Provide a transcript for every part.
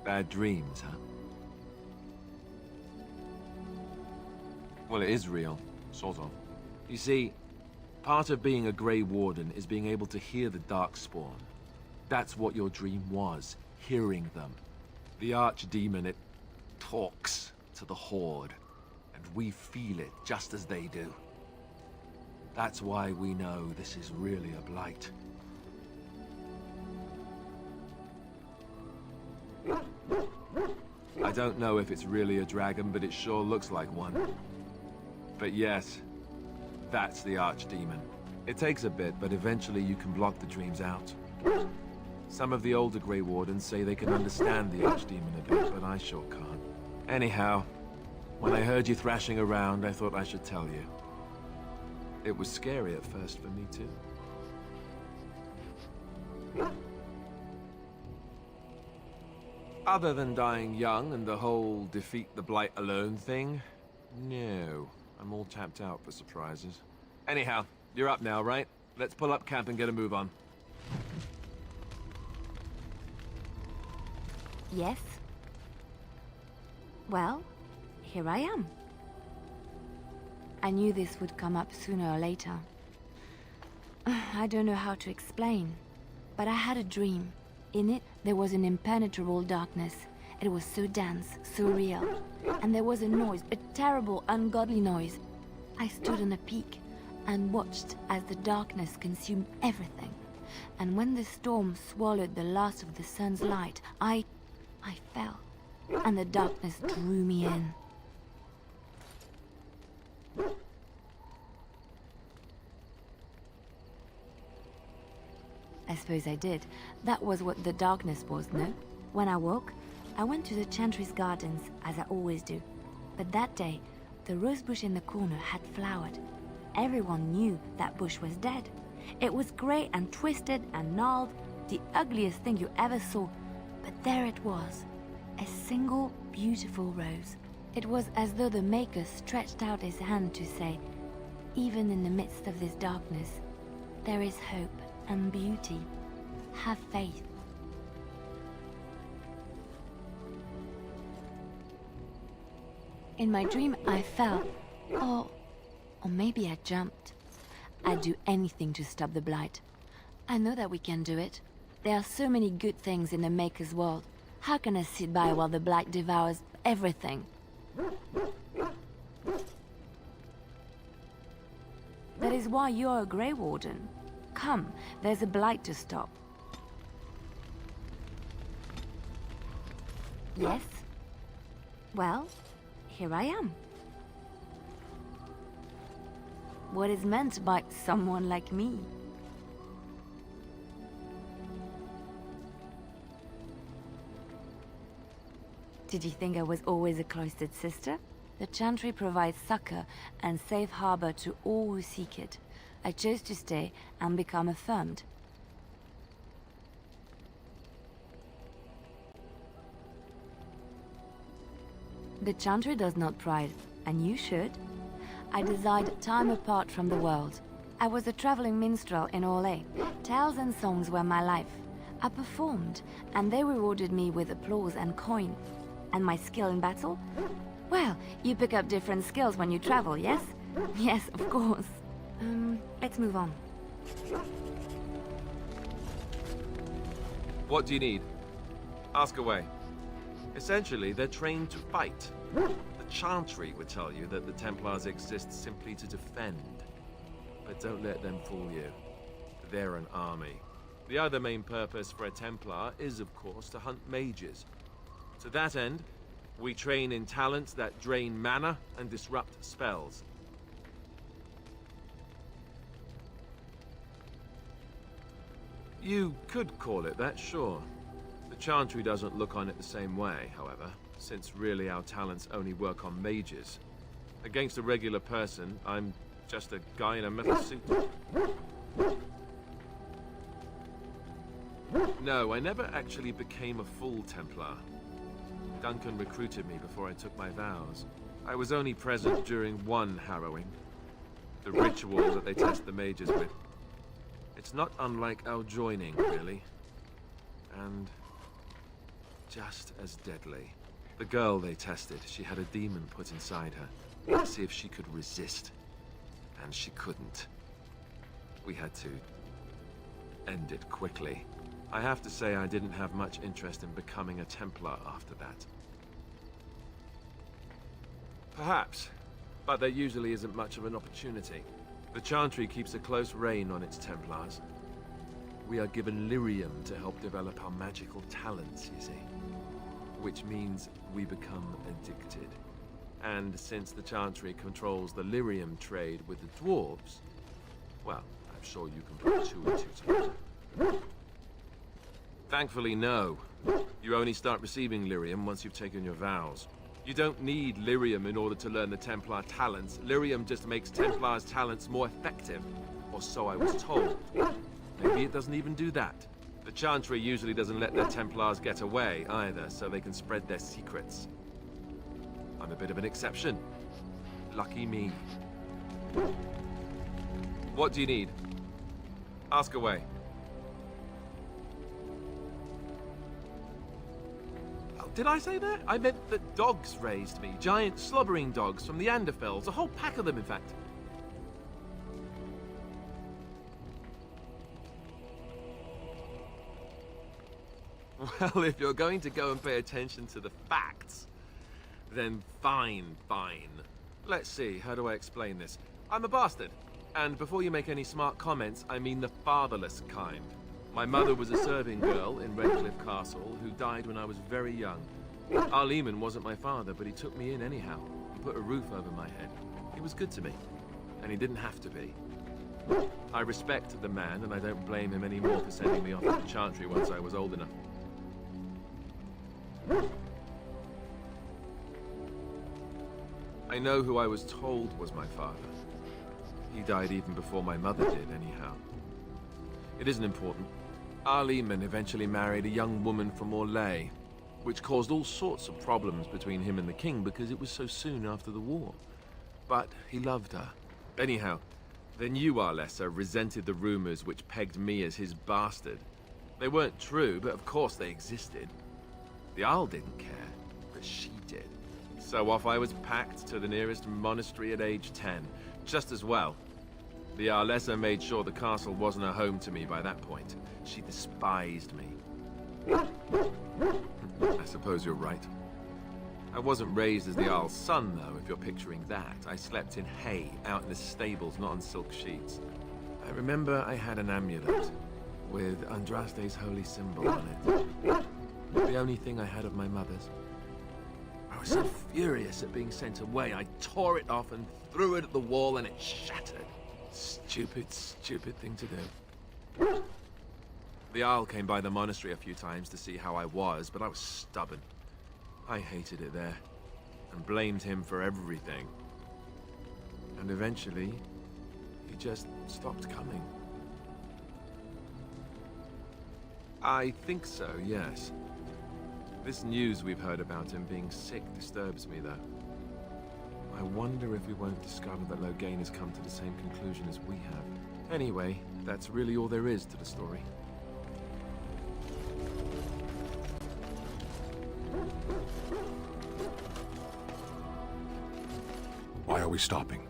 Bad dreams, huh? Well, it is real, sort of. You see, part of being a Grey Warden is being able to hear the Darkspawn. That's what your dream was, hearing them. The Archdemon, it talks to the Horde, and we feel it just as they do. That's why we know this is really a blight. I don't know if it's really a dragon, but it sure looks like one. But yes, that's the Archdemon. It takes a bit, but eventually you can block the dreams out. Some of the older Grey Wardens say they can understand the Archdemon a bit, but I sure can't. Anyhow, when I heard you thrashing around, I thought I should tell you. It was scary at first for me, too. Other than dying young and the whole defeat the Blight alone thing, no. I'm all tapped out for surprises. Anyhow, you're up now, right? Let's pull up camp and get a move on. Yes? Well, here I am. I knew this would come up sooner or later. I don't know how to explain, but I had a dream. In it, there was an impenetrable darkness. It was so dense, so real. And there was a noise, a terrible, ungodly noise. I stood on a peak and watched as the darkness consumed everything. And when the storm swallowed the last of the sun's light, I fell. And the darkness drew me in. I suppose I did. That was what the darkness was, no? When I woke, I went to the Chantry's gardens, as I always do. But that day, the rose bush in the corner had flowered. Everyone knew that bush was dead. It was grey and twisted and gnarled, the ugliest thing you ever saw. But there it was, a single beautiful rose. It was as though the Maker stretched out his hand to say, even in the midst of this darkness, there is hope and beauty. Have faith. In my dream, I fell. Or maybe I jumped. I'd do anything to stop the Blight. I know that we can do it. There are so many good things in the Maker's world. How can I sit by while the Blight devours everything? That is why you're a Grey Warden. Come, there's a Blight to stop. Yes? Well, here I am. What is meant by someone like me? Did you think I was always a cloistered sister? The Chantry provides succor and safe harbor to all who seek it. I chose to stay and become affirmed. The Chantry does not pride, and you should. I desired time apart from the world. I was a traveling minstrel in Orlais. Tales and songs were my life. I performed, and they rewarded me with applause and coin. And my skill in battle? Well, you pick up different skills when you travel, yes? Yes, of course. Let's move on. What do you need? Ask away. Essentially, they're trained to fight. The Chantry would tell you that the Templars exist simply to defend. But don't let them fool you. They're an army. The other main purpose for a Templar is, of course, to hunt mages. To that end, we train in talents that drain mana and disrupt spells. You could call it that, sure. The Chantry doesn't look on it the same way, however, since really our talents only work on mages. Against a regular person, I'm just a guy in a metal suit. No, I never actually became a full Templar. Duncan recruited me before I took my vows. I was only present during one harrowing. The ritual that they test the mages with. It's not unlike our joining, really. And just as deadly. The girl they tested, she had a demon put inside her to see if she could resist. And she couldn't. We had to end it quickly. I have to say I didn't have much interest in becoming a Templar after that. Perhaps, but there usually isn't much of an opportunity. The Chantry keeps a close rein on its Templars. We are given lyrium to help develop our magical talents, you see. Which means we become addicted. And since the Chantry controls the lyrium trade with the dwarves, well, I'm sure you can put two and two together. Thankfully, no. You only start receiving lyrium once you've taken your vows. You don't need lyrium in order to learn the Templar talents. Lyrium just makes Templars' talents more effective. Or so I was told. Maybe it doesn't even do that. The Chantry usually doesn't let their Templars get away either, so they can spread their secrets. I'm a bit of an exception. Lucky me. What do you need? Ask away. Did I say that? I meant that dogs raised me. Giant slobbering dogs from the Anderfells. A whole pack of them, in fact. Well, if you're going to go and pay attention to the facts, then fine. Let's see, how do I explain this? I'm a bastard. And before you make any smart comments, I mean the fatherless kind. My mother was a serving girl in Redcliffe Castle who died when I was very young. Arleman wasn't my father, but he took me in anyhow. He put a roof over my head. He was good to me, and he didn't have to be. I respect the man, and I don't blame him anymore for sending me off to the Chantry once I was old enough. I know who I was told was my father. He died even before my mother did, anyhow. It isn't important. Arleman eventually married a young woman from Orlais, which caused all sorts of problems between him and the king because it was so soon after the war. But he loved her. Anyhow, the new Arlessa resented the rumors which pegged me as his bastard. They weren't true, but of course they existed. The Arl didn't care, but she did. So off I was packed to the nearest monastery at age 10. Just as well. The Arlessa made sure the castle wasn't a home to me by that point. She despised me. I suppose you're right. I wasn't raised as the Arl's son, though, if you're picturing that. I slept in hay, out in the stables, not on silk sheets. I remember I had an amulet with Andraste's holy symbol on it. The only thing I had of my mother's. I was so furious at being sent away, I tore it off and threw it at the wall and it shattered. Stupid thing to do. The Arl came by the monastery a few times to see how I was, but I was stubborn. I hated it there, and blamed him for everything. And eventually, he just stopped coming. I think so, yes. This news we've heard about him being sick disturbs me, though. I wonder if we won't discover that Loghain has come to the same conclusion as we have. Anyway, that's really all there is to the story. Why are we stopping?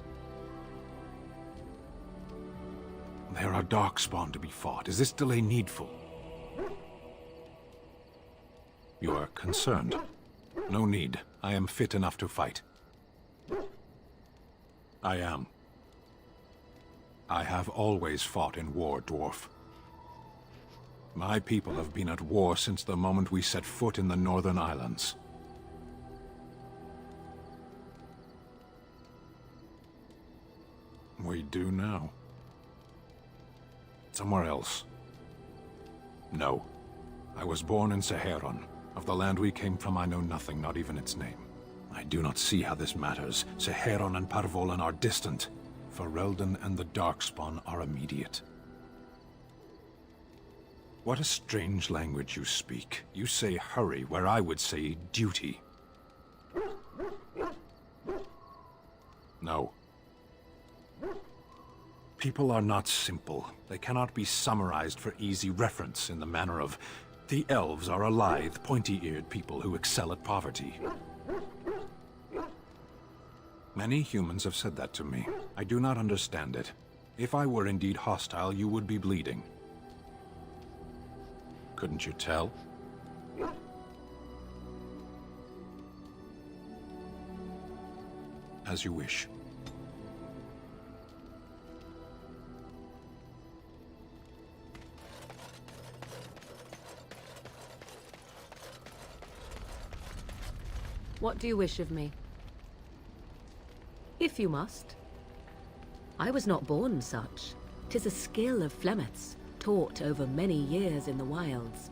There are Darkspawn to be fought. Is this delay needful? You are concerned. No need. I am fit enough to fight. I am. I have always fought in war, dwarf. My people have been at war since the moment we set foot in the Northern Islands. We do now. Somewhere else. No. I was born in Seheron. Of the land we came from, I know nothing, not even its name. I do not see how this matters. Seheron and Parvolan are distant. Ferelden and the Darkspawn are immediate. What a strange language you speak. You say hurry, where I would say duty. No. People are not simple. They cannot be summarized for easy reference in the manner of, the elves are a lithe, pointy-eared people who excel at poverty. Many humans have said that to me. I do not understand it. If I were indeed hostile, you would be bleeding. Couldn't you tell? As you wish. What do you wish of me? If you must. I was not born such. 'Tis a skill of Flemeth's, taught over many years in the wilds.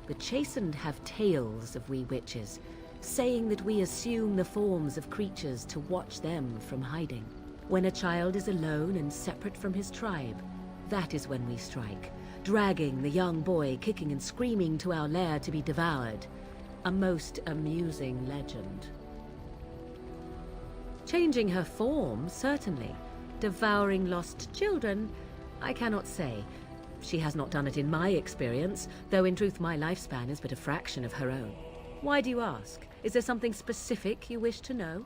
The chastened have tales of we witches, saying that we assume the forms of creatures to watch them from hiding. When a child is alone and separate from his tribe, that is when we strike, dragging the young boy kicking and screaming to our lair to be devoured. A most amusing legend. Changing her form, certainly. Devouring lost children, I cannot say. She has not done it in my experience, though in truth my lifespan is but a fraction of her own. Why do you ask? Is there something specific you wish to know?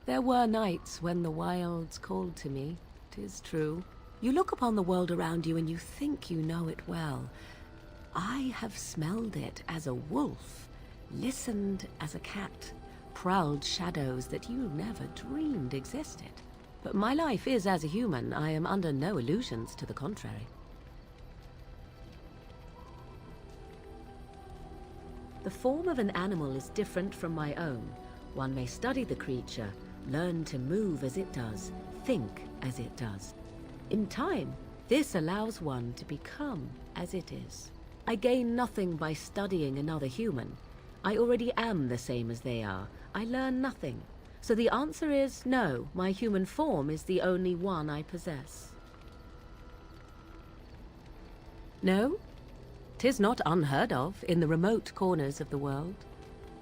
There were nights when the wilds called to me, 'tis true. You look upon the world around you and you think you know it well. I have smelled it as a wolf, listened as a cat, prowled shadows that you never dreamed existed. But my life is as a human. I am under no illusions to the contrary. The form of an animal is different from my own. One may study the creature, learn to move as it does, think as it does. In time, this allows one to become as it is. I gain nothing by studying another human. I already am the same as they are. I learn nothing. So the answer is no, my human form is the only one I possess. No, 'tis not unheard of in the remote corners of the world.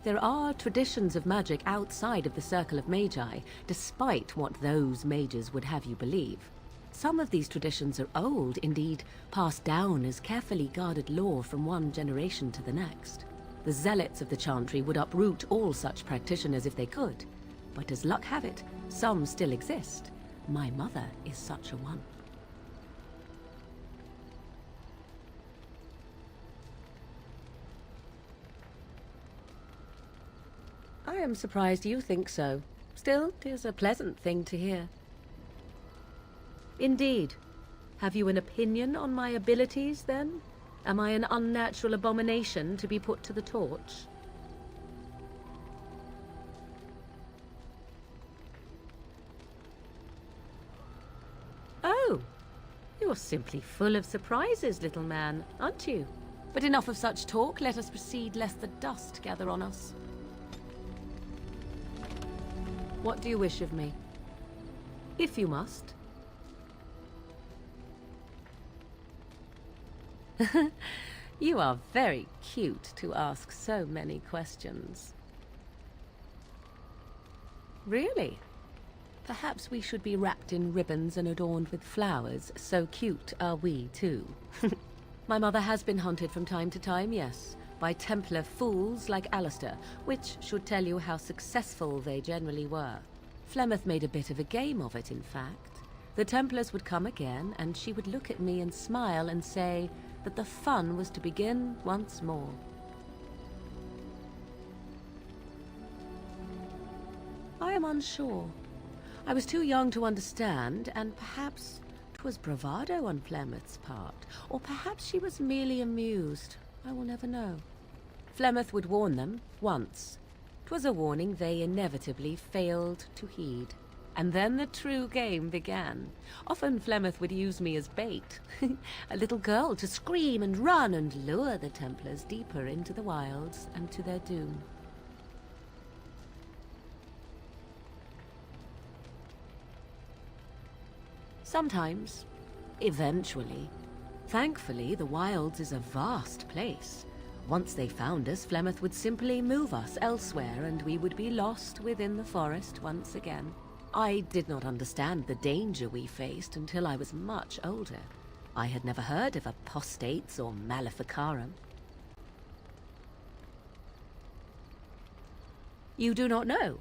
There are traditions of magic outside of the circle of magi, despite what those mages would have you believe. Some of these traditions are old, indeed, passed down as carefully guarded lore from one generation to the next. The zealots of the Chantry would uproot all such practitioners if they could. But as luck have it, some still exist. My mother is such a one. I am surprised you think so. Still, 'tis a pleasant thing to hear. Indeed. Have you an opinion on my abilities, then? Am I an unnatural abomination to be put to the torch? Oh, you're simply full of surprises, little man, aren't you? But enough of such talk. Let us proceed, lest the dust gather on us. What do you wish of me? If you must. You are very cute to ask so many questions. Really? Perhaps we should be wrapped in ribbons and adorned with flowers. So cute are we, too. My mother has been hunted from time to time, yes, by Templar fools like Alistair, which should tell you how successful they generally were. Flemeth made a bit of a game of it, in fact. The Templars would come again, and she would look at me and smile and say that the fun was to begin once more. I am unsure. I was too young to understand, and perhaps 'twas bravado on Flemeth's part, or perhaps she was merely amused. I will never know. Flemeth would warn them, once. 'Twas a warning they inevitably failed to heed. And then the true game began. Often Flemeth would use me as bait, a little girl to scream and run and lure the Templars deeper into the wilds and to their doom. Sometimes, eventually. Thankfully, the wilds is a vast place. Once they found us, Flemeth would simply move us elsewhere and we would be lost within the forest once again. I did not understand the danger we faced until I was much older. I had never heard of apostates or maleficarum. You do not know?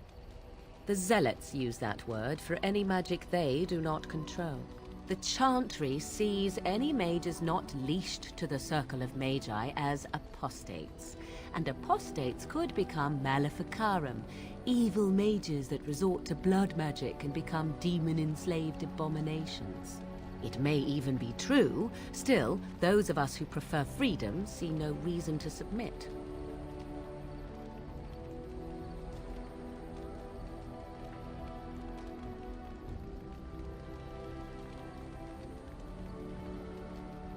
The Zealots use that word for any magic they do not control. The Chantry sees any mages not leashed to the Circle of Magi as apostates, and apostates could become maleficarum, evil mages that resort to blood magic and become demon-enslaved abominations. It may even be true, still, those of us who prefer freedom see no reason to submit.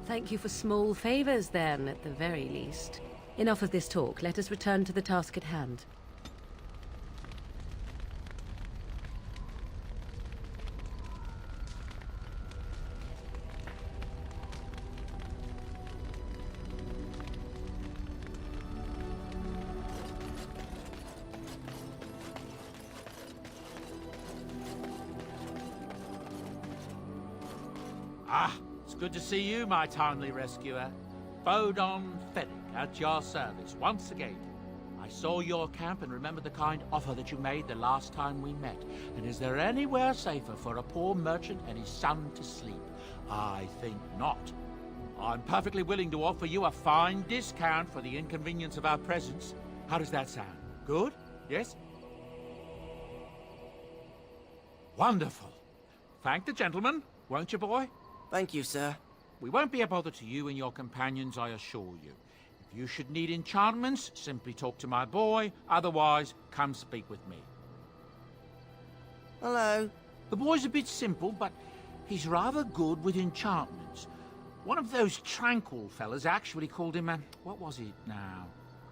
Thank you for small favors, then, at the very least. Enough of this talk. Let us return to the task at hand. Ah, it's good to see you, my timely rescuer. Bodon Fennick, at your service once again. I saw your camp and remember the kind offer that you made the last time we met. And is there anywhere safer for a poor merchant and his son to sleep? I think not. I'm perfectly willing to offer you a fine discount for the inconvenience of our presence. How does that sound? Good? Yes? Wonderful. Thank the gentleman, won't you, boy? Thank you, sir. We won't be a bother to you and your companions, I assure you. If you should need enchantments, simply talk to my boy. Otherwise, come speak with me. Hello. The boy's a bit simple, but he's rather good with enchantments. One of those tranquil fellas actually called him a... what was it now?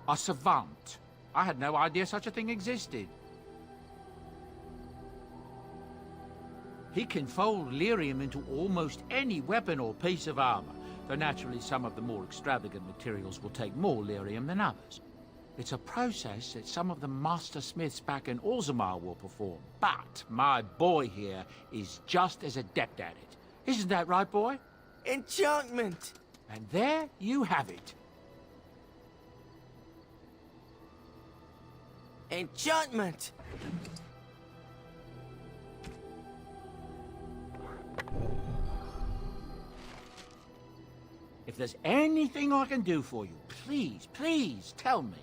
A savant. I had no idea such a thing existed. He can fold lyrium into almost any weapon or piece of armor, though naturally some of the more extravagant materials will take more lyrium than others. It's a process that some of the master smiths back in Orzammar will perform, but my boy here is just as adept at it. Isn't that right, boy? Enchantment! And there you have it. Enchantment! If there's anything I can do for you, please, please tell me.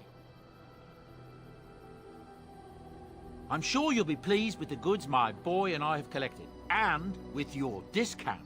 I'm sure you'll be pleased with the goods my boy and I have collected, and with your discount.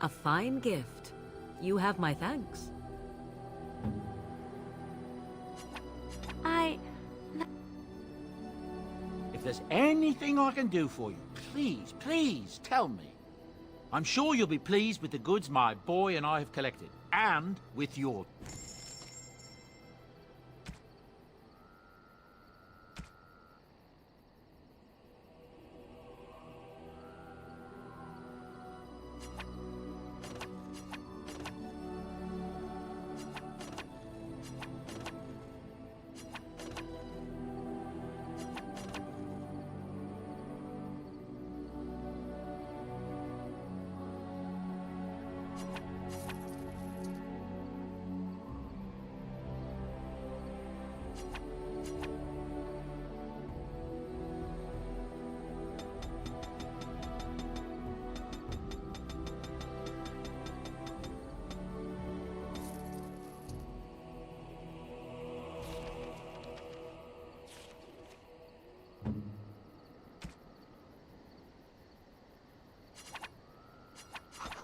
A fine gift. You have my thanks. If there's anything I can do for you, please, please tell me. I'm sure you'll be pleased with the goods my boy and I have collected, and with your...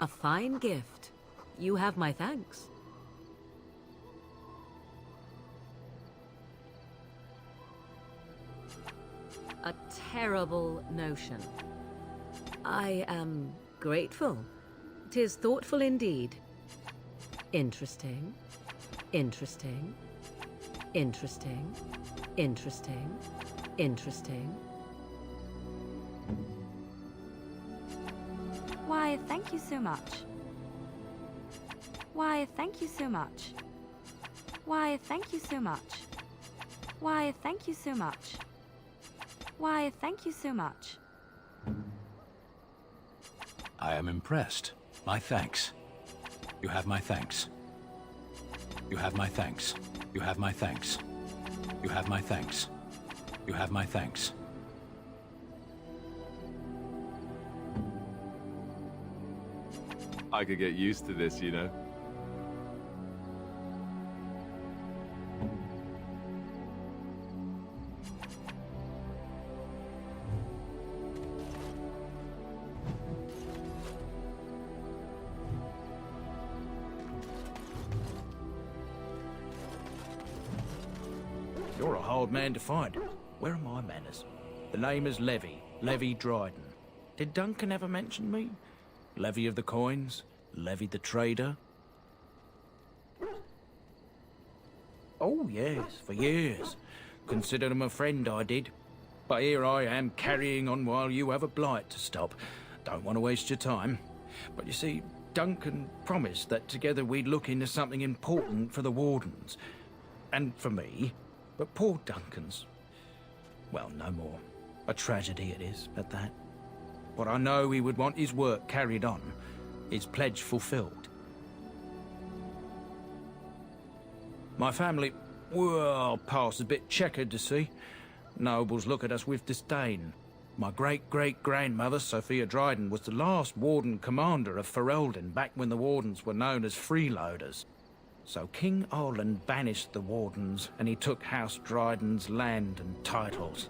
A fine gift. You have my thanks. A terrible notion. I am grateful. 'Tis thoughtful indeed. Interesting. Interesting. Interesting. Interesting. Interesting. Why, thank you so much. Why, thank you so much. Why, thank you so much. Why, thank you so much. Why, thank you so much. I am impressed. My thanks. You have my thanks. You have my thanks. You have my thanks. You have my thanks. You have my thanks. I could get used to this, you know. You're a hard man to find. Where are my manners? The name is Levy. Levy Dryden. Did Duncan ever mention me? Levy of the coins? Levy the trader? Oh, yes, for years. Considered him a friend, I did. But here I am, carrying on while you have a blight to stop. Don't want to waste your time. But you see, Duncan promised that together we'd look into something important for the Wardens. And for me. But poor Duncan's... well, no more. A tragedy it is, at that. But I know he would want his work carried on. His pledge fulfilled. My family, well, past a bit checkered to see. Nobles look at us with disdain. My great-great-grandmother, Sophia Dryden, was the last Warden Commander of Ferelden back when the Wardens were known as freeloaders. So King Arland banished the Wardens, and he took House Dryden's land and titles.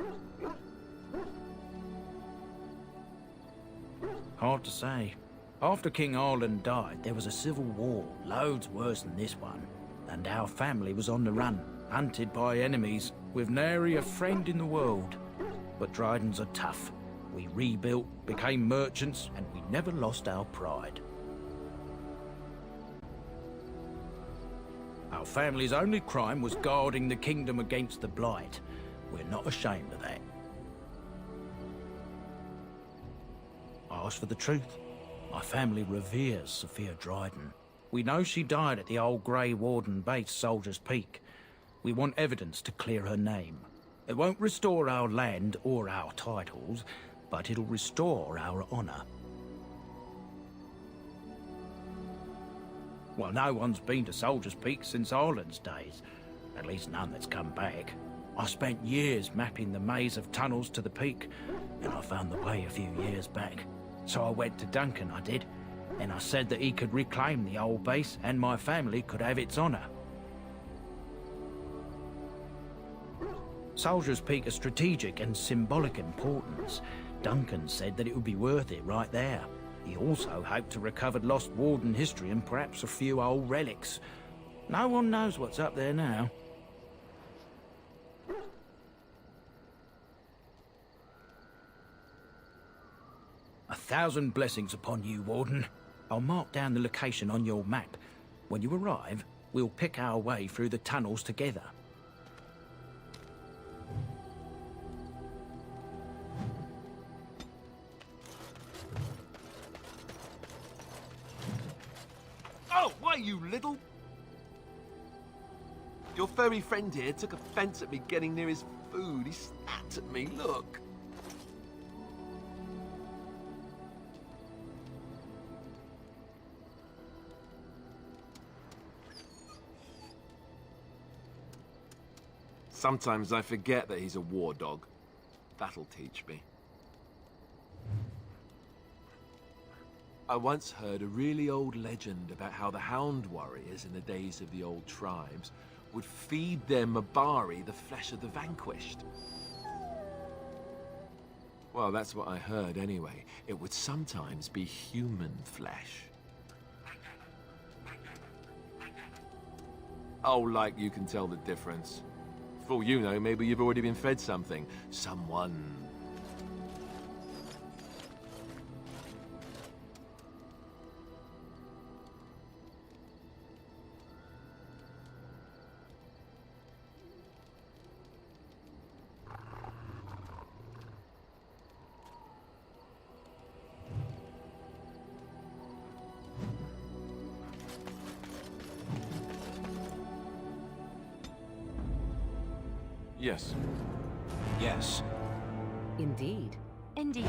Hard to say. After King Arland died, there was a civil war, loads worse than this one. And our family was on the run, hunted by enemies, with nary a friend in the world. But Drydens are tough. We rebuilt, became merchants, and we never lost our pride. Our family's only crime was guarding the kingdom against the blight. We're not ashamed of that. Ask for the truth. My family reveres Sophia Dryden. We know she died at the old Grey Warden base, Soldier's Peak. We want evidence to clear her name. It won't restore our land or our titles, but it'll restore our honor. Well, no one's been to Soldier's Peak since Arland's days. At least none that's come back. I spent years mapping the maze of tunnels to the peak, and I found the way a few years back. So I went to Duncan, I did, and I said that he could reclaim the old base and my family could have its honor. Soldier's Peak is strategic and symbolic importance. Duncan said that it would be worth it right there. He also hoped to recover lost Warden history and perhaps a few old relics. No one knows what's up there now. A thousand blessings upon you, Warden. I'll mark down the location on your map. When you arrive, we'll pick our way through the tunnels together. Oh, why, you little... Your furry friend here took offense at me getting near his food. He snapped at me, look. Sometimes I forget that he's a war dog. That'll teach me. I once heard a really old legend about how the Hound warriors in the days of the old tribes would feed their Mabari the flesh of the vanquished. Well, that's what I heard anyway. It would sometimes be human flesh. Oh, like you can tell the difference. For all you know, maybe you've already been fed something. Someone. Yes. Yes. Indeed. Indeed.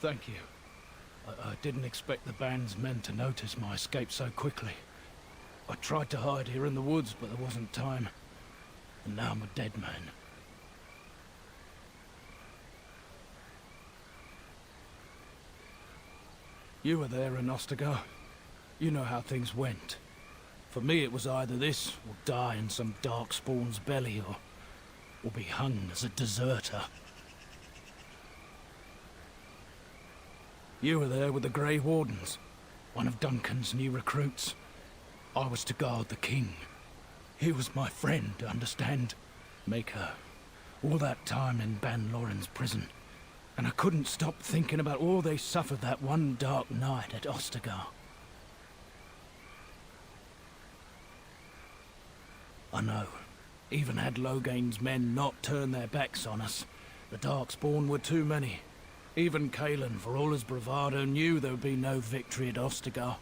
Thank you. I didn't expect the band's men to notice my escape so quickly. I tried to hide here in the woods, but there wasn't time. And now I'm a dead man. You were there in Ostagar. You know how things went. For me, it was either this, or die in some darkspawn's belly, or be hung as a deserter. You were there with the Grey Wardens, one of Duncan's new recruits. I was to guard the king. He was my friend, understand? Maker. All that time in Ban Loren's prison. And I couldn't stop thinking about all they suffered that one dark night at Ostagar. I know. Even had Logain's men not turned their backs on us, the Darkspawn were too many. Even Cailan, for all his bravado, knew there would be no victory at Ostagar.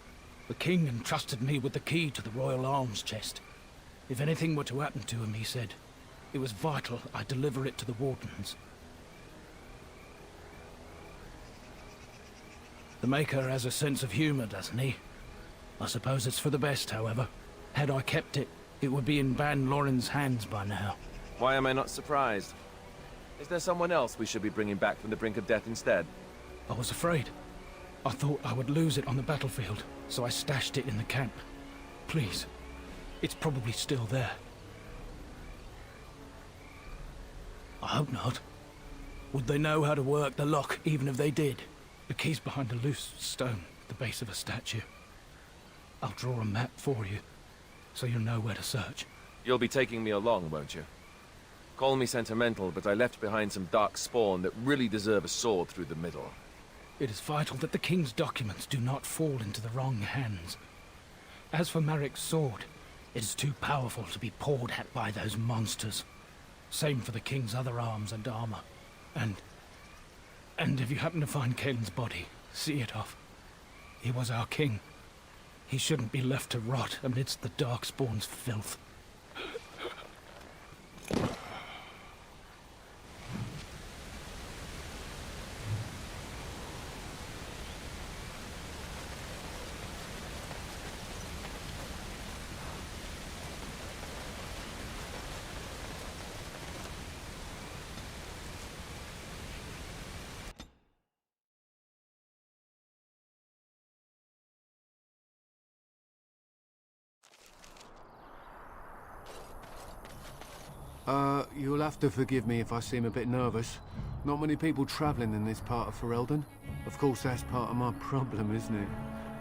The king entrusted me with the key to the royal arms chest. If anything were to happen to him, he said, it was vital I deliver it to the Wardens. The Maker has a sense of humor, doesn't he? I suppose it's for the best, however. Had I kept it, it would be in Ban Loren's hands by now. Why am I not surprised? Is there someone else we should be bringing back from the brink of death instead? I was afraid. I thought I would lose it on the battlefield, so I stashed it in the camp. Please, it's probably still there. I hope not. Would they know how to work the lock, even if they did? The key's behind a loose stone at the base of a statue. I'll draw a map for you, so you'll know where to search. You'll be taking me along, won't you? Call me sentimental, but I left behind some dark spawn that really deserve a sword through the middle. It is vital that the king's documents do not fall into the wrong hands. As for Marik's sword, it is too powerful to be pawed at by those monsters. Same for the king's other arms and armor. And if you happen to find Kaelin's body, see it off. He was our king. He shouldn't be left to rot amidst the Darkspawn's filth. You'll have to forgive me if I seem a bit nervous. Not many people travelling in this part of Ferelden. Of course, that's part of my problem, isn't it?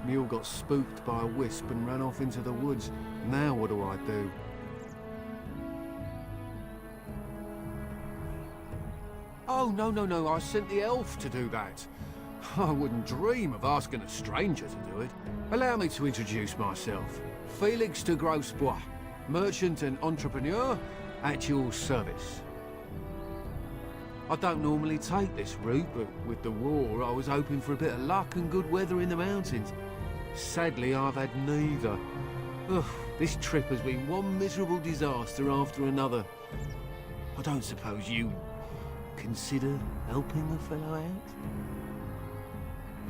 Mule got spooked by a wisp and ran off into the woods. Now what do I do? Oh, no, I sent the elf to do that. I wouldn't dream of asking a stranger to do it. Allow me to introduce myself. Felix de Grosbois, merchant and entrepreneur at your service. I don't normally take this route, but with the war, I was hoping for a bit of luck and good weather in the mountains. Sadly, I've had neither. Ugh, this trip has been one miserable disaster after another. I don't suppose you consider helping a fellow out?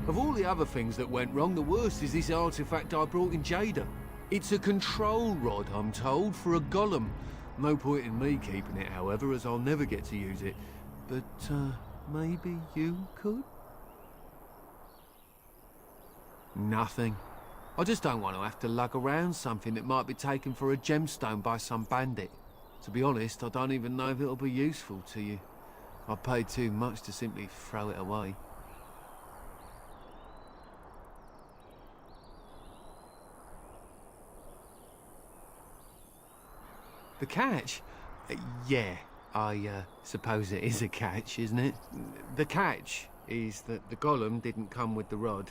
Of all the other things that went wrong, the worst is this artifact I brought in Jada. It's a control rod, I'm told, for a golem. No point in me keeping it, however, as I'll never get to use it. But, maybe you could? Nothing. I just don't want to have to lug around something that might be taken for a gemstone by some bandit. To be honest, I don't even know if it'll be useful to you. I paid too much to simply throw it away. The catch? Yeah, I suppose it is a catch, isn't it? The catch is that the golem didn't come with the rod.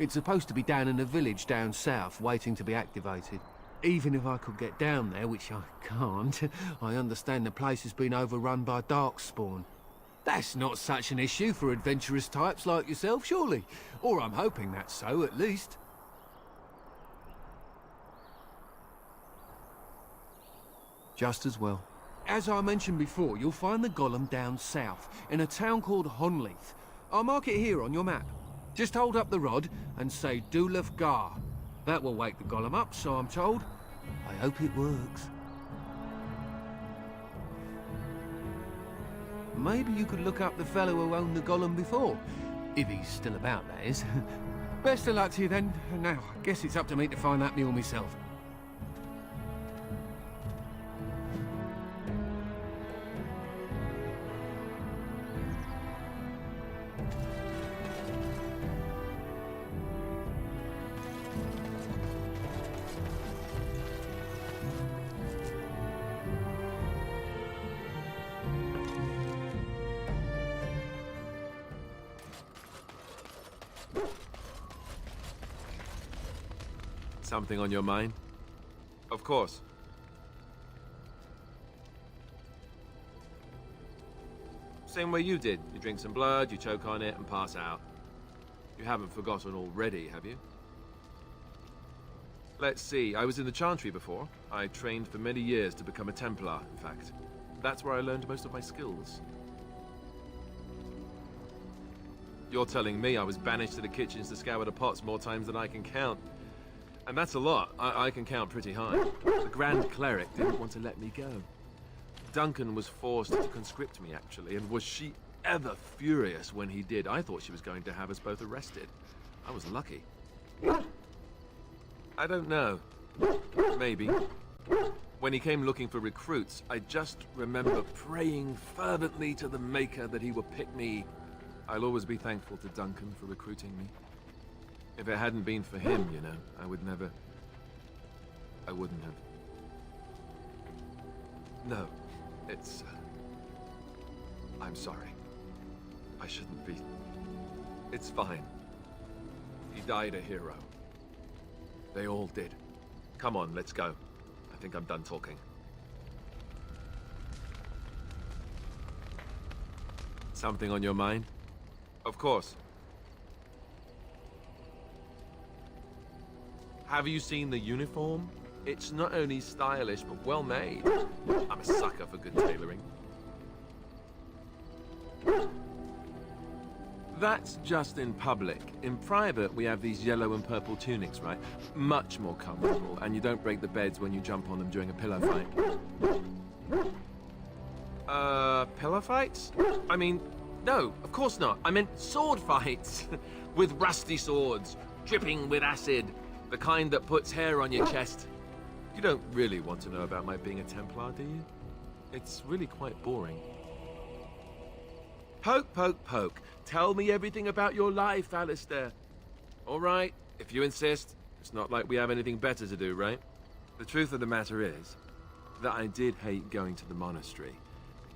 It's supposed to be down in a village down south, waiting to be activated. Even if I could get down there, which I can't, I understand the place has been overrun by Darkspawn. That's not such an issue for adventurous types like yourself, surely? Or I'm hoping that's so, at least. Just as well. As I mentioned before, you'll find the golem down south, in a town called Honleith. I'll mark it here on your map. Just hold up the rod and say Dulaf Gar. That will wake the golem up, so I'm told. I hope it works. Maybe you could look up the fellow who owned the golem before. If he's still about, that is. Best of luck to you then. Now, I guess it's up to me to find that mule myself. Something on your mind? Of course. Same way you did. You drink some blood, you choke on it, and pass out. You haven't forgotten already, have you? Let's see, I was in the Chantry before. I trained for many years to become a Templar, in fact. That's where I learned most of my skills. You're telling me I was banished to the kitchens to scour the pots more times than I can count. And that's a lot. I can count pretty high. The Grand Cleric didn't want to let me go. Duncan was forced to conscript me, actually, and was she ever furious when he did. I thought she was going to have us both arrested. I was lucky. I don't know. Maybe. When he came looking for recruits, I just remember praying fervently to the Maker that he would pick me. I'll always be thankful to Duncan for recruiting me. If it hadn't been for him, you know, I wouldn't have. No, it's... I'm sorry. I shouldn't be. It's fine. He died a hero. They all did. Come on, let's go. I think I'm done talking. Something on your mind? Of course. Have you seen the uniform? It's not only stylish, but well made. I'm a sucker for good tailoring. That's just in public. In private, we have these yellow and purple tunics, right? Much more comfortable, and you don't break the beds when you jump on them during a pillow fight. Pillow fights? I mean, no, of course not. I meant sword fights. With rusty swords, dripping with acid. The kind that puts hair on your chest. You don't really want to know about my being a Templar, do you? It's really quite boring. Poke, poke, poke. Tell me everything about your life, Alistair. All right, if you insist. It's not like we have anything better to do, right? The truth of the matter is that I did hate going to the monastery.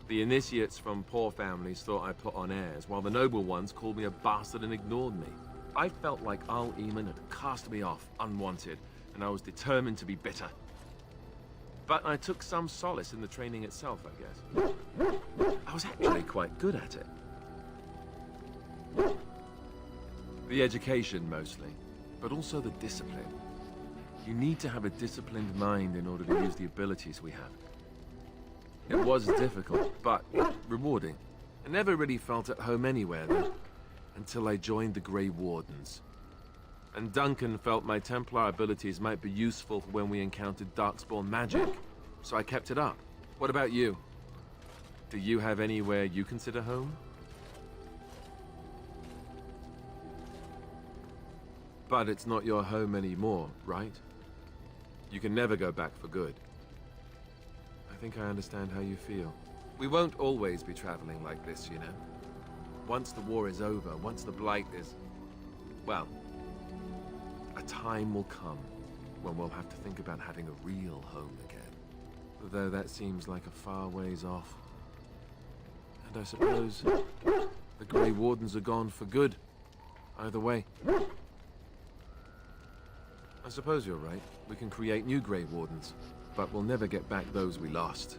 The initiates from poor families thought I put on airs, while the noble ones called me a bastard and ignored me. I felt like Al Eamon had cast me off, unwanted, and I was determined to be bitter. But I took some solace in the training itself, I guess. I was actually quite good at it. The education, mostly, but also the discipline. You need to have a disciplined mind in order to use the abilities we have. It was difficult, but rewarding. I never really felt at home anywhere, though, until I joined the Grey Wardens. And Duncan felt my Templar abilities might be useful for when we encountered Darkspawn magic, so I kept it up. What about you? Do you have anywhere you consider home? But it's not your home anymore, right? You can never go back for good. I think I understand how you feel. We won't always be traveling like this, you know. Once the war is over, once the Blight is... well, a time will come when we'll have to think about having a real home again. Though that seems like a far ways off. And I suppose the Grey Wardens are gone for good. Either way. I suppose you're right. We can create new Grey Wardens, but we'll never get back those we lost.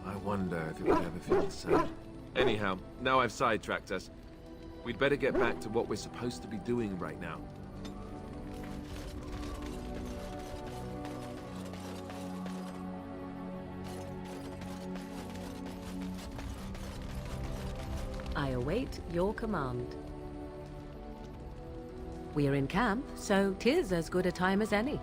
I wonder if it would ever feel the same. Anyhow, now I've sidetracked us. We'd better get back to what we're supposed to be doing right now. I await your command. We're in camp, so 'tis as good a time as any.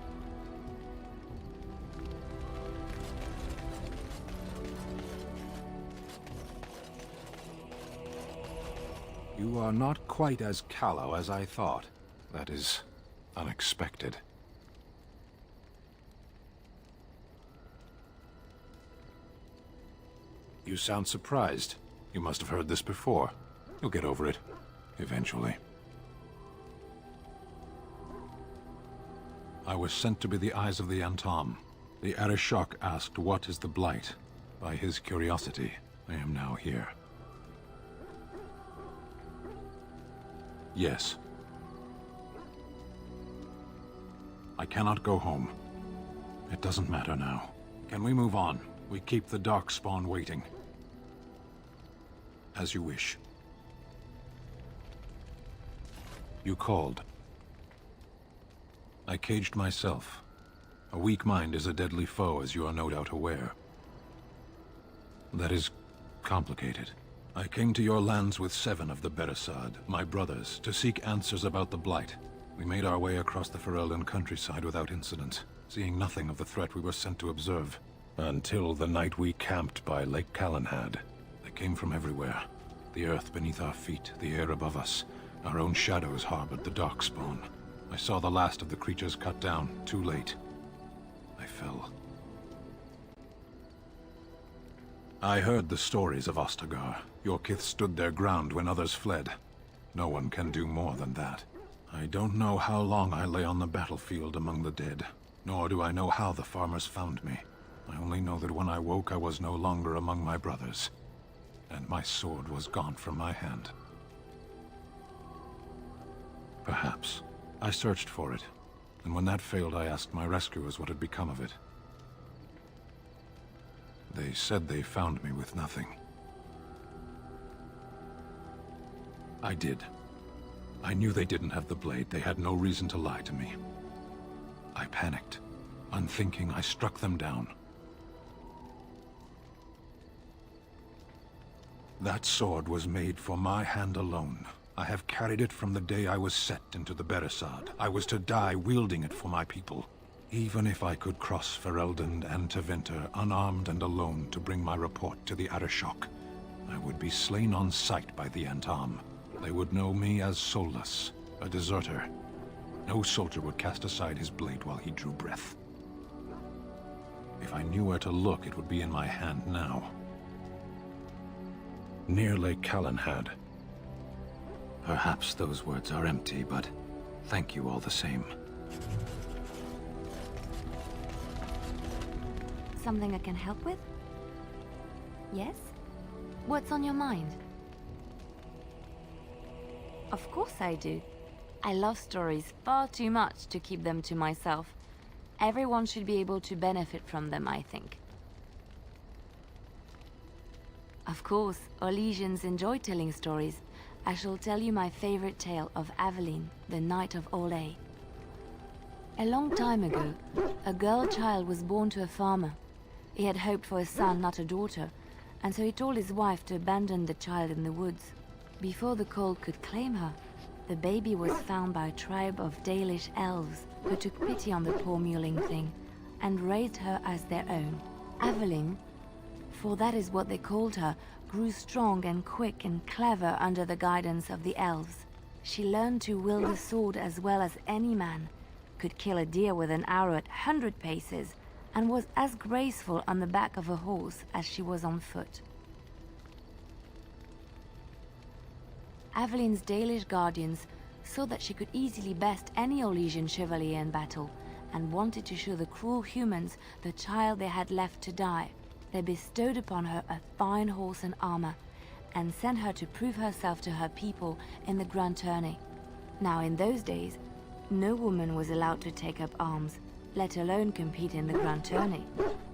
You are not quite as callow as I thought. That is unexpected. You sound surprised. You must have heard this before. You'll get over it. Eventually. I was sent to be the eyes of the Antom. The Arishok asked, "What is the Blight?" By his curiosity, I am now here. Yes. I cannot go home. It doesn't matter now. Can we move on? We keep the Darkspawn waiting. As you wish. You called. I caged myself. A weak mind is a deadly foe, as you are no doubt aware. That is complicated. I came to your lands with 7 of the Beresad, my brothers, to seek answers about the Blight. We made our way across the Ferelden countryside without incident, seeing nothing of the threat we were sent to observe. Until the night we camped by Lake Calenhad. They came from everywhere. The earth beneath our feet, the air above us. Our own shadows harbored the Darkspawn. I saw the last of the creatures cut down, too late. I fell. I heard the stories of Ostagar. Your kith stood their ground when others fled. No one can do more than that. I don't know how long I lay on the battlefield among the dead, nor do I know how the farmers found me. I only know that when I woke I was no longer among my brothers, and my sword was gone from my hand. Perhaps. I searched for it, and when that failed I asked my rescuers what had become of it. They said they found me with nothing. I did. I knew they didn't have the blade. They had no reason to lie to me. I panicked. Unthinking, I struck them down. That sword was made for my hand alone. I have carried it from the day I was set into the Beresad. I was to die wielding it for my people. Even if I could cross Ferelden and Tevinter unarmed and alone to bring my report to the Arishok, I would be slain on sight by the Antam. They would know me as soulless, a deserter. No soldier would cast aside his blade while he drew breath. If I knew where to look, it would be in my hand now. Near Lake Calenhad. Perhaps those words are empty, but thank you all the same. Something I can help with? Yes? What's on your mind? Of course I do. I love stories far too much to keep them to myself. Everyone should be able to benefit from them, I think. Of course, Orlesians enjoy telling stories. I shall tell you my favorite tale of Aveline, the Knight of Orlais. A long time ago, a girl child was born to a farmer. He had hoped for a son, not a daughter, and so he told his wife to abandon the child in the woods. Before the cold could claim her, the baby was found by a tribe of Dalish elves who took pity on the poor mewling thing and raised her as their own. Aveline, for that is what they called her, grew strong and quick and clever under the guidance of the elves. She learned to wield a sword as well as any man, could kill a deer with an arrow at 100 paces, and was as graceful on the back of a horse as she was on foot. Aveline's Dalish guardians saw that she could easily best any Orlesian chevalier in battle, and wanted to show the cruel humans the child they had left to die. They bestowed upon her a fine horse and armor, and sent her to prove herself to her people in the Grand Tourney. Now in those days, no woman was allowed to take up arms, let alone compete in the Grand Tourney,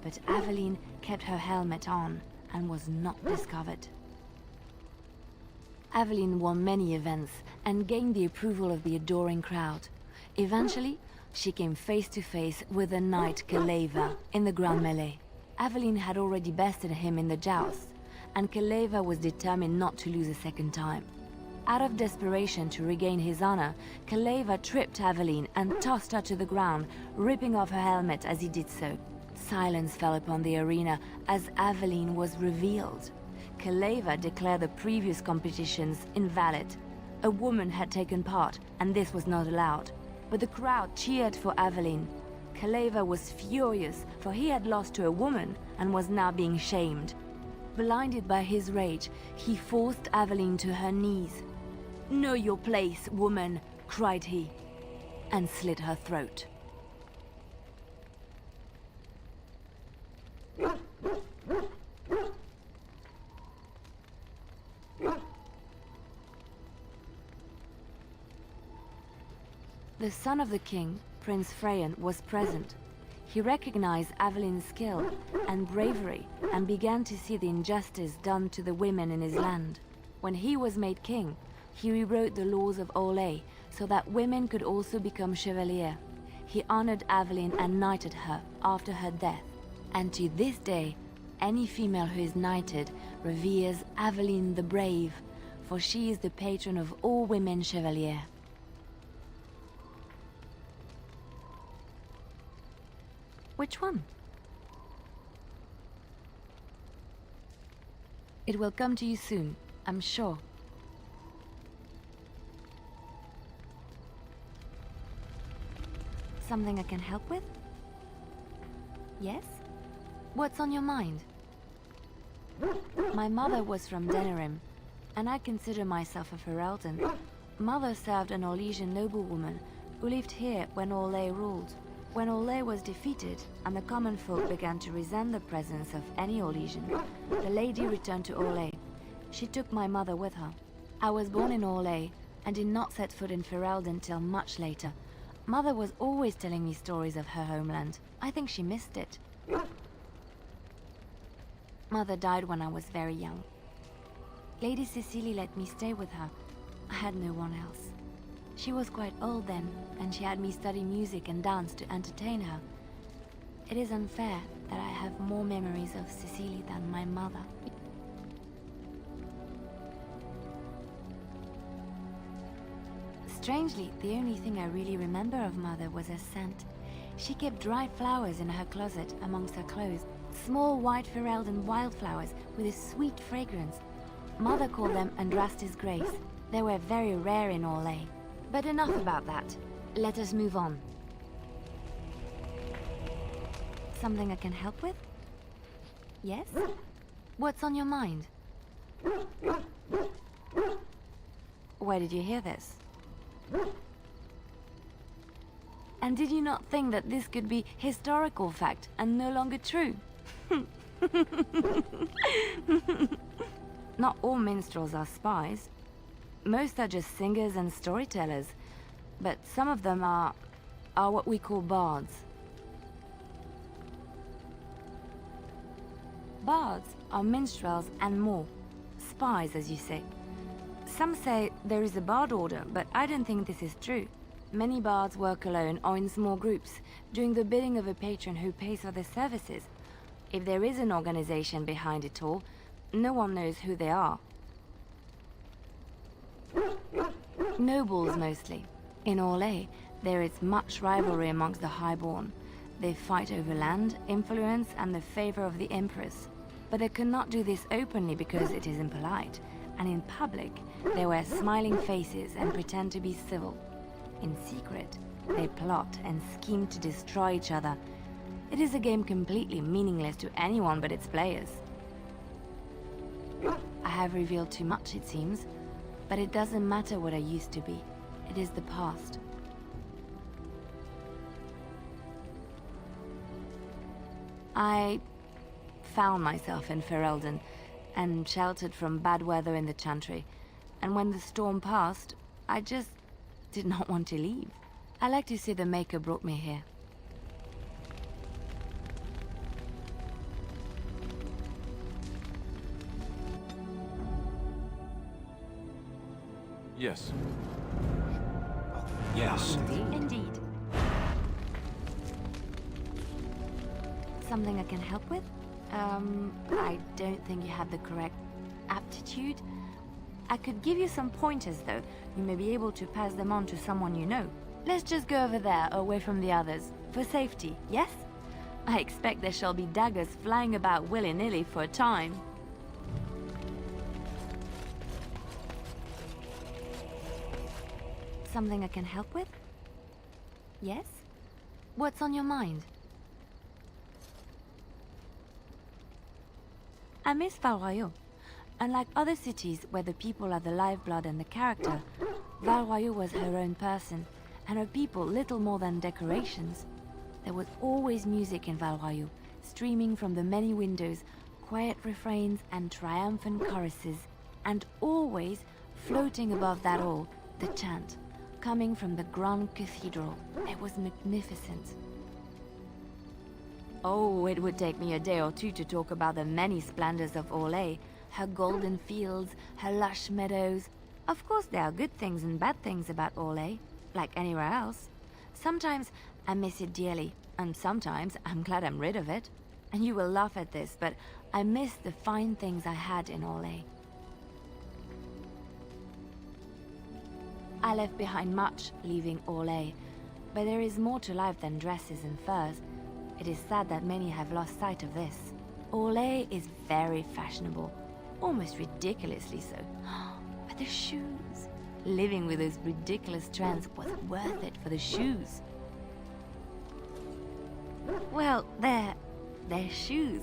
but Aveline kept her helmet on and was not discovered. Aveline won many events and gained the approval of the adoring crowd. Eventually, she came face to face with the knight Keleva in the Grand Melee. Aveline had already bested him in the joust, and Keleva was determined not to lose a second time. Out of desperation to regain his honor, Keleva tripped Aveline and tossed her to the ground, ripping off her helmet as he did so. Silence fell upon the arena as Aveline was revealed. Keleva declared the previous competitions invalid. A woman had taken part, and this was not allowed. But the crowd cheered for Aveline. Keleva was furious, for he had lost to a woman and was now being shamed. Blinded by his rage, he forced Aveline to her knees. "Know your place, woman," cried he, and slit her throat. The son of the king, Prince Freyan, was present. He recognized Aveline's skill and bravery and began to see the injustice done to the women in his land. When he was made king, he rewrote the laws of Orlais so that women could also become chevalier. He honored Aveline and knighted her after her death. And to this day, any female who is knighted reveres Aveline the Brave, for she is the patron of all women chevalier. Which one? It will come to you soon, I'm sure. Something I can help with? Yes? What's on your mind? My mother was from Denerim, and I consider myself a Ferelden. Mother served an Orlesian noblewoman who lived here when Orlais ruled. When Orlais was defeated and the common folk began to resent the presence of any Orlesian, the lady returned to Orlais. She took my mother with her. I was born in Orlais and did not set foot in Ferelden till much later. Mother was always telling me stories of her homeland. I think she missed it. Mother died when I was very young. Lady Cecily let me stay with her. I had no one else. She was quite old then, and she had me study music and dance to entertain her. It is unfair that I have more memories of Cecily than my mother. Strangely, the only thing I really remember of Mother was her scent. She kept dried flowers in her closet amongst her clothes. Small white Ferelden wildflowers with a sweet fragrance. Mother called them Andrastis Grace. They were very rare in Orlais. But enough about that. Let us move on. Something I can help with? Yes? What's on your mind? Where did you hear this? And did you not think that this could be historical fact and no longer true? Not all minstrels are spies. Most are just singers and storytellers. But some of them are what we call bards. Bards are minstrels and more. Spies, as you say. Some say there is a bard order, but I don't think this is true. Many bards work alone or in small groups, doing the bidding of a patron who pays for their services. If there is an organization behind it all, no one knows who they are. Nobles, mostly. In Orlais, there is much rivalry amongst the highborn. They fight over land, influence, and the favor of the Empress. But they cannot do this openly because it is impolite, and in public, they wear smiling faces and pretend to be civil. In secret, they plot and scheme to destroy each other. It is a game completely meaningless to anyone but its players. I have revealed too much, it seems, but it doesn't matter what I used to be. It is the past. I found myself in Ferelden and sheltered from bad weather in the Chantry. And when the storm passed, I just did not want to leave. I like to say the Maker brought me here. Yes. Yes. Indeed. Something I can help with? I don't think you have the correct aptitude. I could give you some pointers, though. You may be able to pass them on to someone you know. Let's just go over there, away from the others. For safety, yes? I expect there shall be daggers flying about willy-nilly for a time. Something I can help with? Yes? What's on your mind? I miss Val Royeaux. Unlike other cities where the people are the lifeblood and the character, Val Royeaux was her own person, and her people little more than decorations. There was always music in Val Royeaux, streaming from the many windows, quiet refrains and triumphant choruses, and always, floating above that all, the chant, coming from the Grand Cathedral. It was magnificent. Oh, it would take me a day or two to talk about the many splendors of Orlais, her golden fields, her lush meadows. Of course, there are good things and bad things about Orlais, like anywhere else. Sometimes I miss it dearly, and sometimes I'm glad I'm rid of it. And you will laugh at this, but I miss the fine things I had in Orlais. I left behind much, leaving Orlais, but there is more to life than dresses and furs. It is sad that many have lost sight of this. Orlais is very fashionable, almost ridiculously so. But the shoes! Living with those ridiculous trends was worth it for the shoes. Well, they're shoes.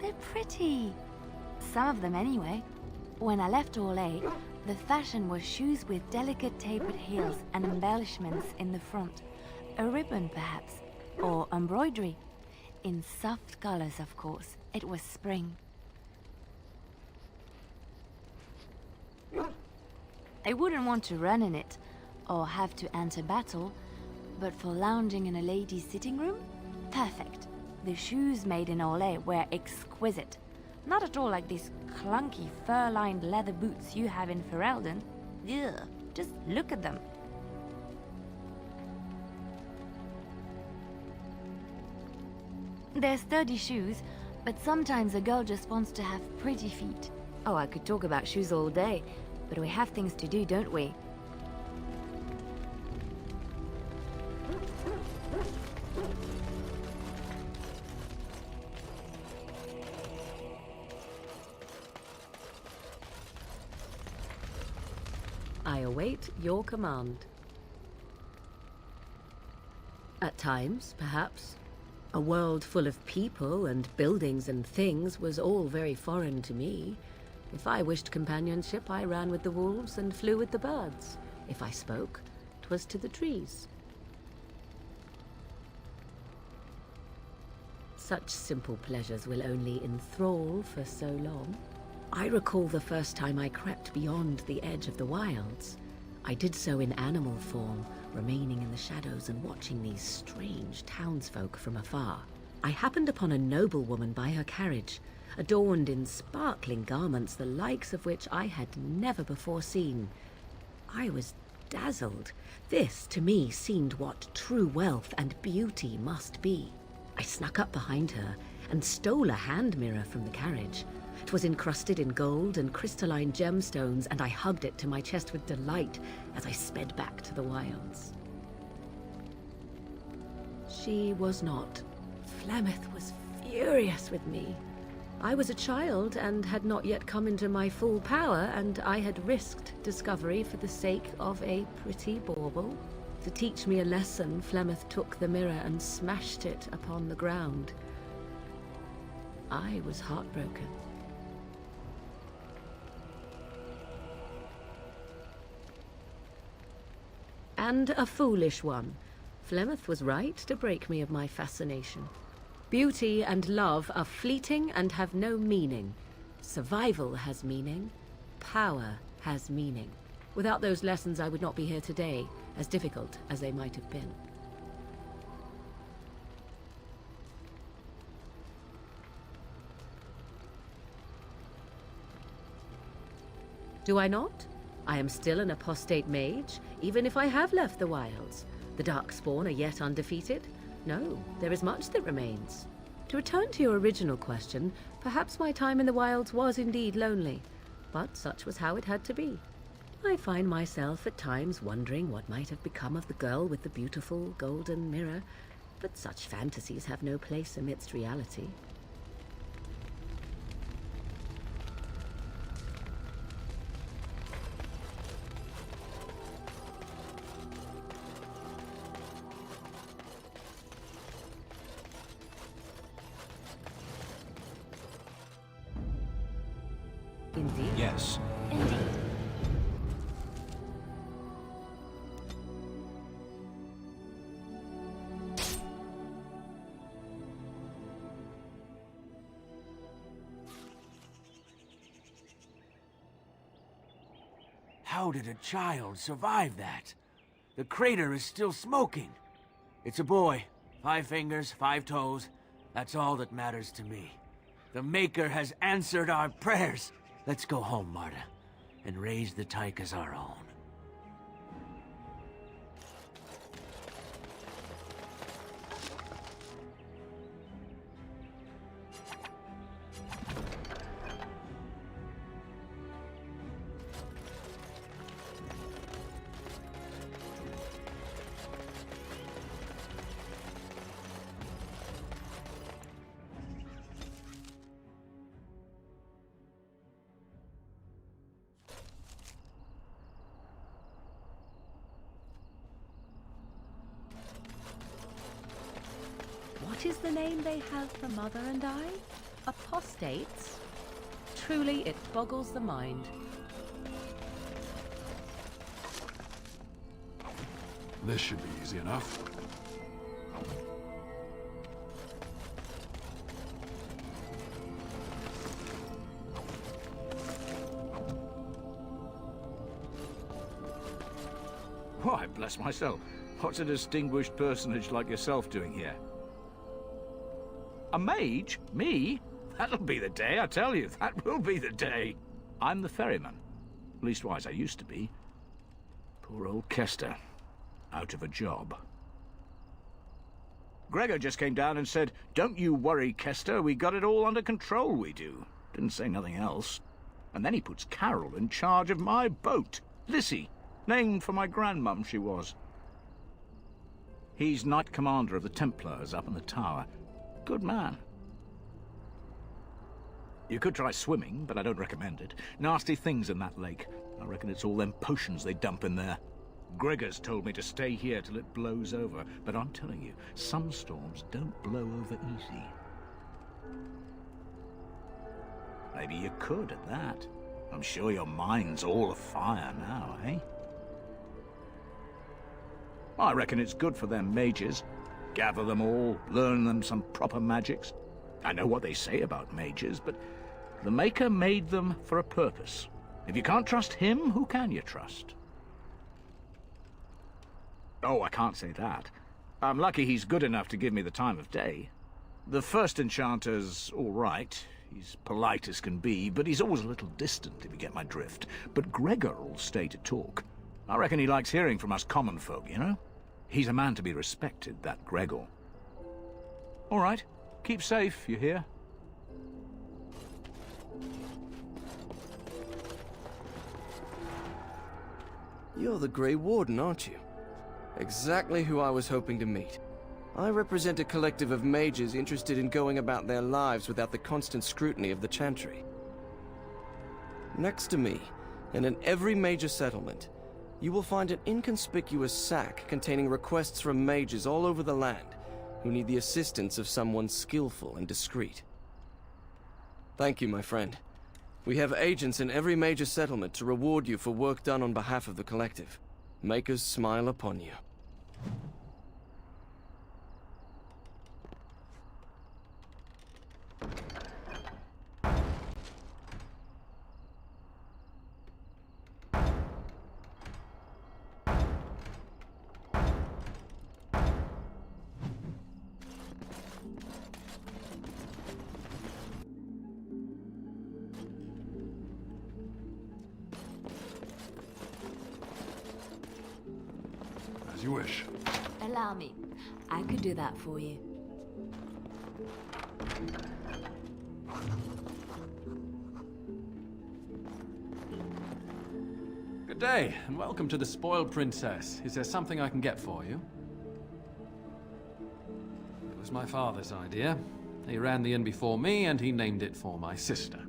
They're pretty. Some of them anyway. When I left Orlais, the fashion was shoes with delicate tapered heels and embellishments in the front. A ribbon, perhaps, or embroidery. In soft colors, of course. It was spring. I wouldn't want to run in it, or have to enter battle, but for lounging in a lady's sitting room, perfect. The shoes made in Orlais were exquisite. Not at all like these clunky fur-lined leather boots you have in Ferelden. Ugh, just look at them. They're sturdy shoes, but sometimes a girl just wants to have pretty feet. Oh, I could talk about shoes all day, but we have things to do, don't we? I await your command. At times, perhaps. A world full of people and buildings and things was all very foreign to me. If I wished companionship, I ran with the wolves and flew with the birds. If I spoke, 'twas to the trees. Such simple pleasures will only enthrall for so long. I recall the first time I crept beyond the edge of the wilds. I did so in animal form, remaining in the shadows and watching these strange townsfolk from afar. I happened upon a noblewoman by her carriage, adorned in sparkling garments the likes of which I had never before seen. I was dazzled. This, to me, seemed what true wealth and beauty must be. I snuck up behind her and stole a hand mirror from the carriage. It was encrusted in gold and crystalline gemstones, and I hugged it to my chest with delight as I sped back to the wilds. She was not. Flemeth was furious with me. I was a child and had not yet come into my full power, and I had risked discovery for the sake of a pretty bauble. To teach me a lesson, Flemeth took the mirror and smashed it upon the ground. I was heartbroken. And a foolish one. Flemeth was right to break me of my fascination. Beauty and love are fleeting and have no meaning. Survival has meaning. Power has meaning. Without those lessons, I would not be here today, as difficult as they might have been. Do I not? I am still an apostate mage, even if I have left the wilds. The Darkspawn are yet undefeated. No, there is much that remains. To return to your original question, perhaps my time in the wilds was indeed lonely, but such was how it had to be. I find myself at times wondering what might have become of the girl with the beautiful golden mirror, but such fantasies have no place amidst reality. Indeed. Yes. Indeed. How did a child survive that? The crater is still smoking. It's a boy. 5 fingers, 5 toes. That's all that matters to me. The Maker has answered our prayers. Let's go home, Marta, and raise the Tyke as our own. What is the name they have for Mother and I? Apostates? Truly, it boggles the mind. This should be easy enough. Why, bless myself. What's a distinguished personage like yourself doing here? A mage? Me? That'll be the day, I tell you. That will be the day. I'm the ferryman. Leastwise, I used to be. Poor old Kester. Out of a job. Gregor just came down and said, "Don't you worry, Kester. We got it all under control, we do." Didn't say nothing else. And then he puts Carol in charge of my boat. Lissy. Named for my grandmum, she was. He's Knight Commander of the Templars up in the tower. Good man. You could try swimming, but I don't recommend it. Nasty things in that lake. I reckon it's all them potions they dump in there. Gregor's told me to stay here till it blows over, but I'm telling you, some storms don't blow over easy. Maybe you could at that. I'm sure your mind's all afire now, eh? I reckon it's good for them mages. Gather them all, learn them some proper magics. I know what they say about mages, but the Maker made them for a purpose. If you can't trust him, who can you trust? Oh, I can't say that. I'm lucky he's good enough to give me the time of day. The first enchanter's all right. He's polite as can be, but he's always a little distant, if you get my drift. But Gregor'll stay to talk. I reckon he likes hearing from us common folk, you know? He's a man to be respected, that Gregor. All right. Keep safe, you hear? You're the Grey Warden, aren't you? Exactly who I was hoping to meet. I represent a collective of mages interested in going about their lives without the constant scrutiny of the Chantry. Next to me, and in every major settlement, you will find an inconspicuous sack containing requests from mages all over the land who need the assistance of someone skillful and discreet. Thank you, my friend. We have agents in every major settlement to reward you for work done on behalf of the collective. Makers smile upon you. As you wish. Allow me. I could do that for you. Good day, and welcome to the Spoiled Princess. Is there something I can get for you? It was my father's idea. He ran the inn before me, and he named it for my sister.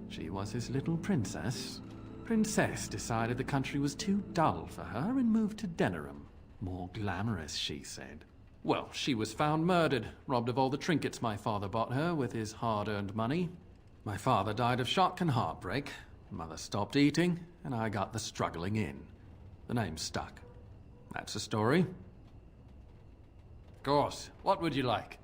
She was his little princess. Princess decided the country was too dull for her and moved to Denerim. More glamorous, she said. Well, she was found murdered, robbed of all the trinkets my father bought her with his hard-earned money. My father died of shock and heartbreak. Mother stopped eating, and I got the struggling in. The name stuck. That's the story. Of course. What would you like?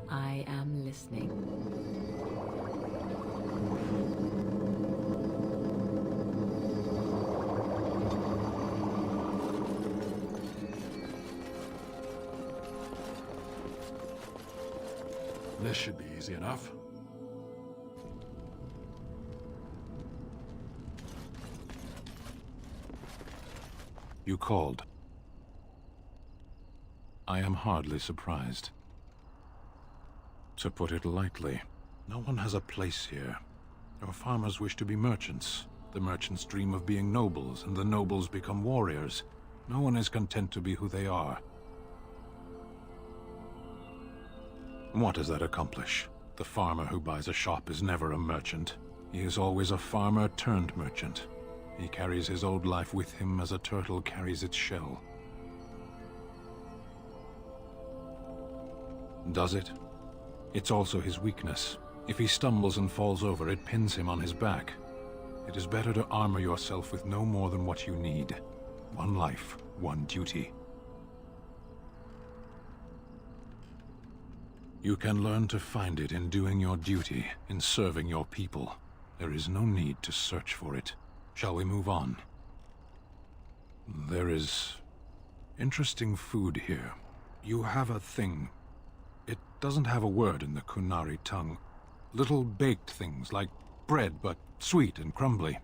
I am listening. This should be easy enough. You called. I am hardly surprised. To put it lightly, no one has a place here. Your farmers wish to be merchants. The merchants dream of being nobles, and the nobles become warriors. No one is content to be who they are. What does that accomplish? The farmer who buys a shop is never a merchant. He is always a farmer turned merchant. He carries his old life with him as a turtle carries its shell. Does it? It's also his weakness. If he stumbles and falls over, it pins him on his back. It is better to armor yourself with no more than what you need. One life, one duty. You can learn to find it in doing your duty, in serving your people. There is no need to search for it. Shall we move on? There is interesting food here. You have a thing. It doesn't have a word in the Qunari tongue. Little baked things like bread, but sweet and crumbly.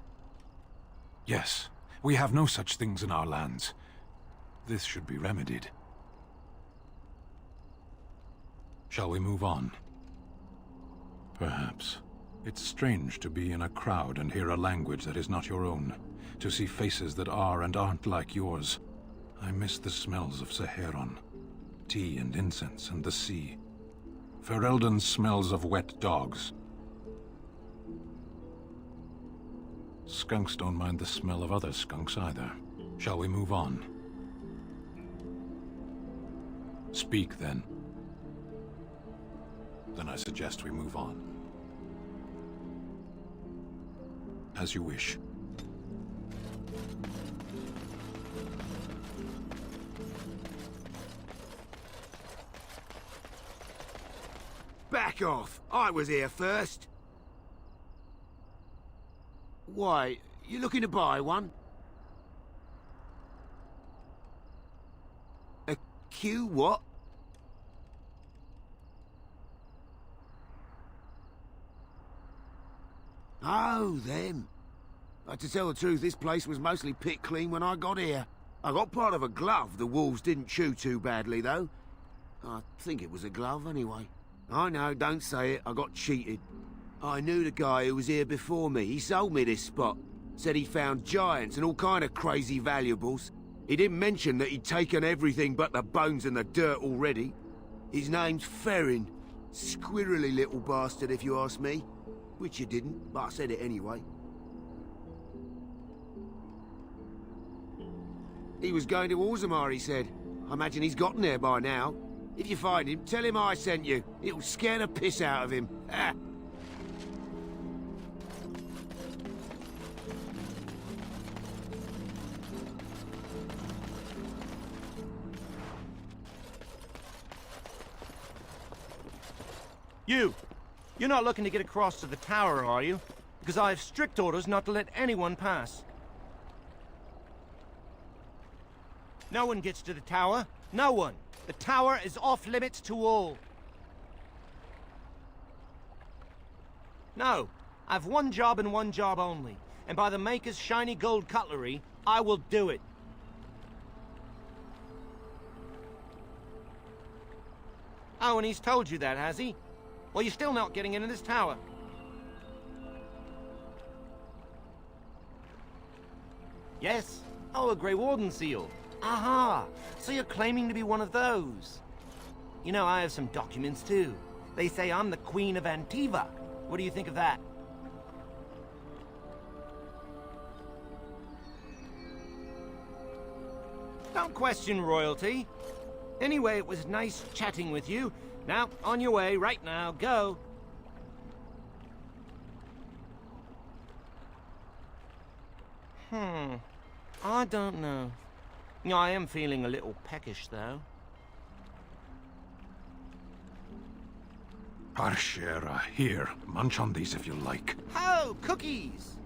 Yes, we have no such things in our lands. This should be remedied. Shall we move on? Perhaps. It's strange to be in a crowd and hear a language that is not your own. To see faces that are and aren't like yours. I miss the smells of Seheron. Tea and incense and the sea. Ferelden smells of wet dogs. Skunks don't mind the smell of other skunks either. Shall we move on? Speak, then. Then I suggest we move on. As you wish. Back off! I was here first. Why, you looking to buy one? A Q what? Oh, them. To tell the truth, this place was mostly picked clean when I got here. I got part of a glove the wolves didn't chew too badly, though. I think it was a glove, anyway. I know, don't say it. I got cheated. I knew the guy who was here before me. He sold me this spot. Said he found giants and all kind of crazy valuables. He didn't mention that he'd taken everything but the bones and the dirt already. His name's Ferrin. Squirrely little bastard, if you ask me. Which you didn't, but I said it anyway. He was going to Orzammar, he said. I imagine he's gotten there by now. If you find him, tell him I sent you. It'll scare the piss out of him. Ah. You're not looking to get across to the tower, are you? Because I have strict orders not to let anyone pass. No one gets to the tower. No one. The tower is off limits to all. No. I've one job and one job only. And by the Maker's shiny gold cutlery, I will do it. Oh, and he's told you that, has he? Well, you're still not getting into this tower. Yes? Oh, a Grey Warden seal. Aha! So you're claiming to be one of those. You know, I have some documents, too. They say I'm the Queen of Antiva. What do you think of that? Don't question royalty. Anyway, it was nice chatting with you. Now, on your way, right now, go. I don't know. I am feeling a little peckish, though. Parshera, here. Munch on these if you like. Ho! Cookies!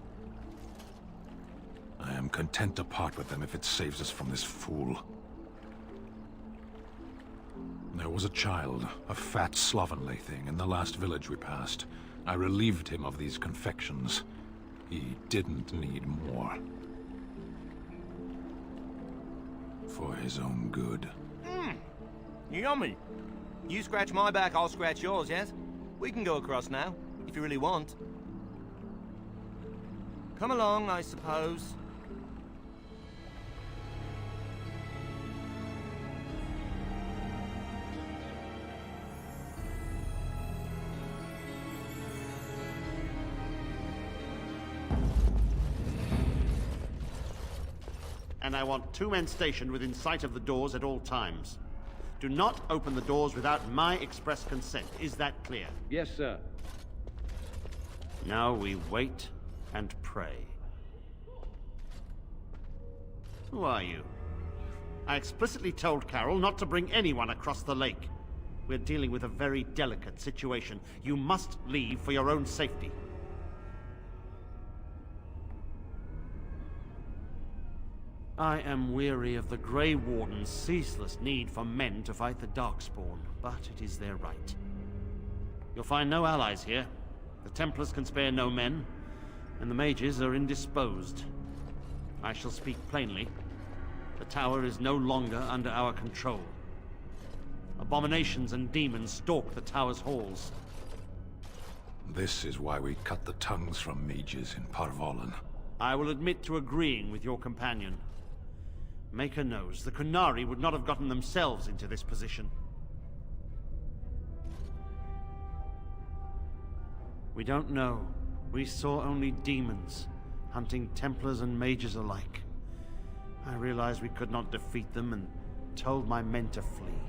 I am content to part with them if it saves us from this fool. There was a child, a fat, slovenly thing, in the last village we passed. I relieved him of these confections. He didn't need more. For his own good. Yummy. You scratch my back, I'll scratch yours, yes? We can go across now, if you really want. Come along, I suppose. And I want 2 men stationed within sight of the doors at all times. Do not open the doors without my express consent. Is that clear? Yes, sir. Now we wait and pray. Who are you? I explicitly told Carol not to bring anyone across the lake. We're dealing with a very delicate situation. You must leave for your own safety. I am weary of the Grey Warden's ceaseless need for men to fight the Darkspawn, but it is their right. You'll find no allies here. The Templars can spare no men, and the mages are indisposed. I shall speak plainly. The tower is no longer under our control. Abominations and demons stalk the tower's halls. This is why we cut the tongues from mages in Parvolan. I will admit to agreeing with your companion. Maker knows the Qunari would not have gotten themselves into this position. We don't know. We saw only demons, hunting Templars and mages alike. I realized we could not defeat them and told my men to flee.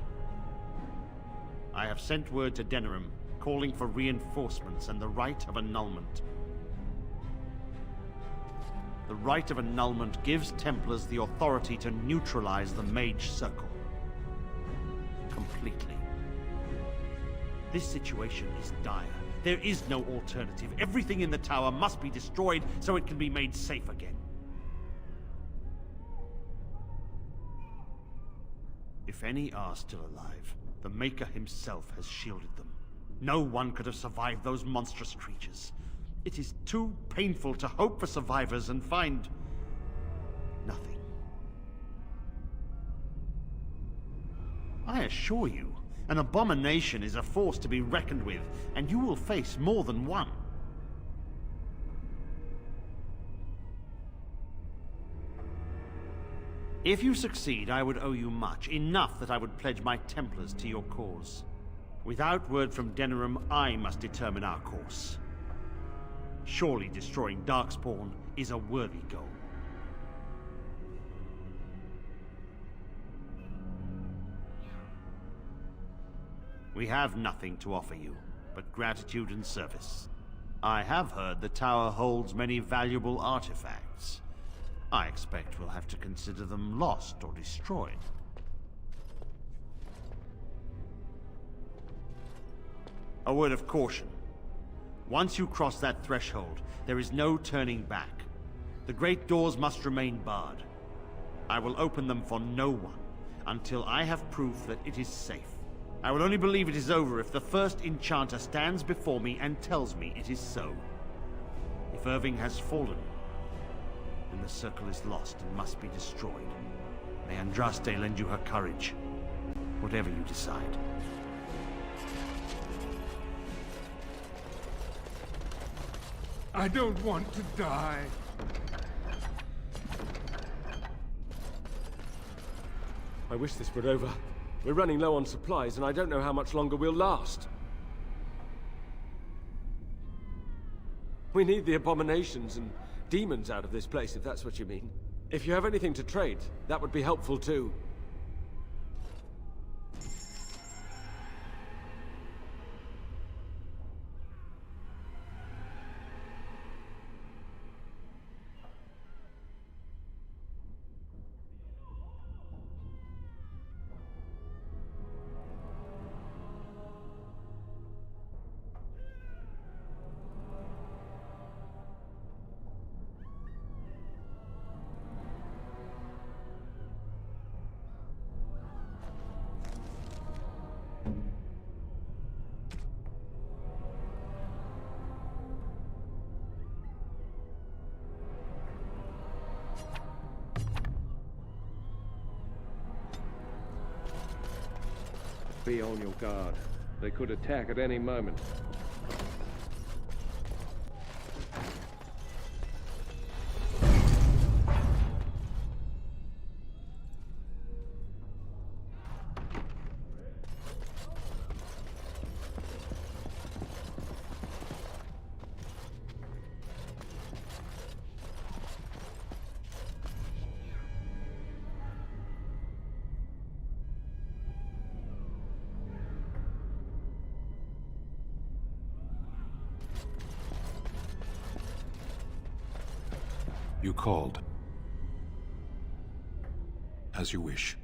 I have sent word to Denerim, calling for reinforcements and the right of annulment. The right of annulment gives Templars the authority to neutralize the Mage Circle. Completely. This situation is dire. There is no alternative. Everything in the tower must be destroyed so it can be made safe again. If any are still alive, the Maker himself has shielded them. No one could have survived those monstrous creatures. It is too painful to hope for survivors and find nothing. I assure you, an abomination is a force to be reckoned with, and you will face more than one. If you succeed, I would owe you much, enough that I would pledge my Templars to your cause. Without word from Denerim, I must determine our course. Surely destroying Darkspawn is a worthy goal. We have nothing to offer you, but gratitude and service. I have heard the tower holds many valuable artifacts. I expect we'll have to consider them lost or destroyed. A word of caution. Once you cross that threshold, there is no turning back. The great doors must remain barred. I will open them for no one until I have proof that it is safe. I will only believe it is over if the first enchanter stands before me and tells me it is so. If Irving has fallen, then the circle is lost and must be destroyed. May Andraste lend you her courage, whatever you decide. I don't want to die. I wish this were over. We're running low on supplies, and I don't know how much longer we'll last. We need the abominations and demons out of this place, if that's what you mean. If you have anything to trade, that would be helpful too. Be on your guard. They could attack at any moment. You called. As you wish.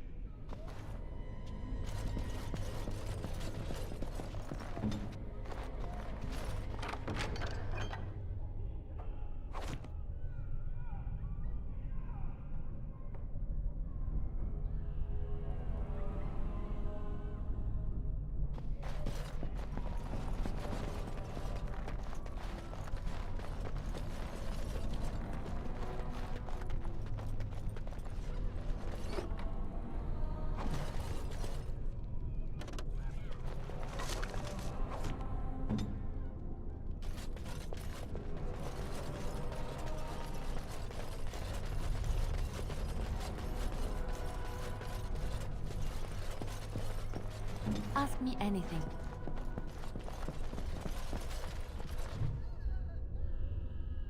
Ask me anything.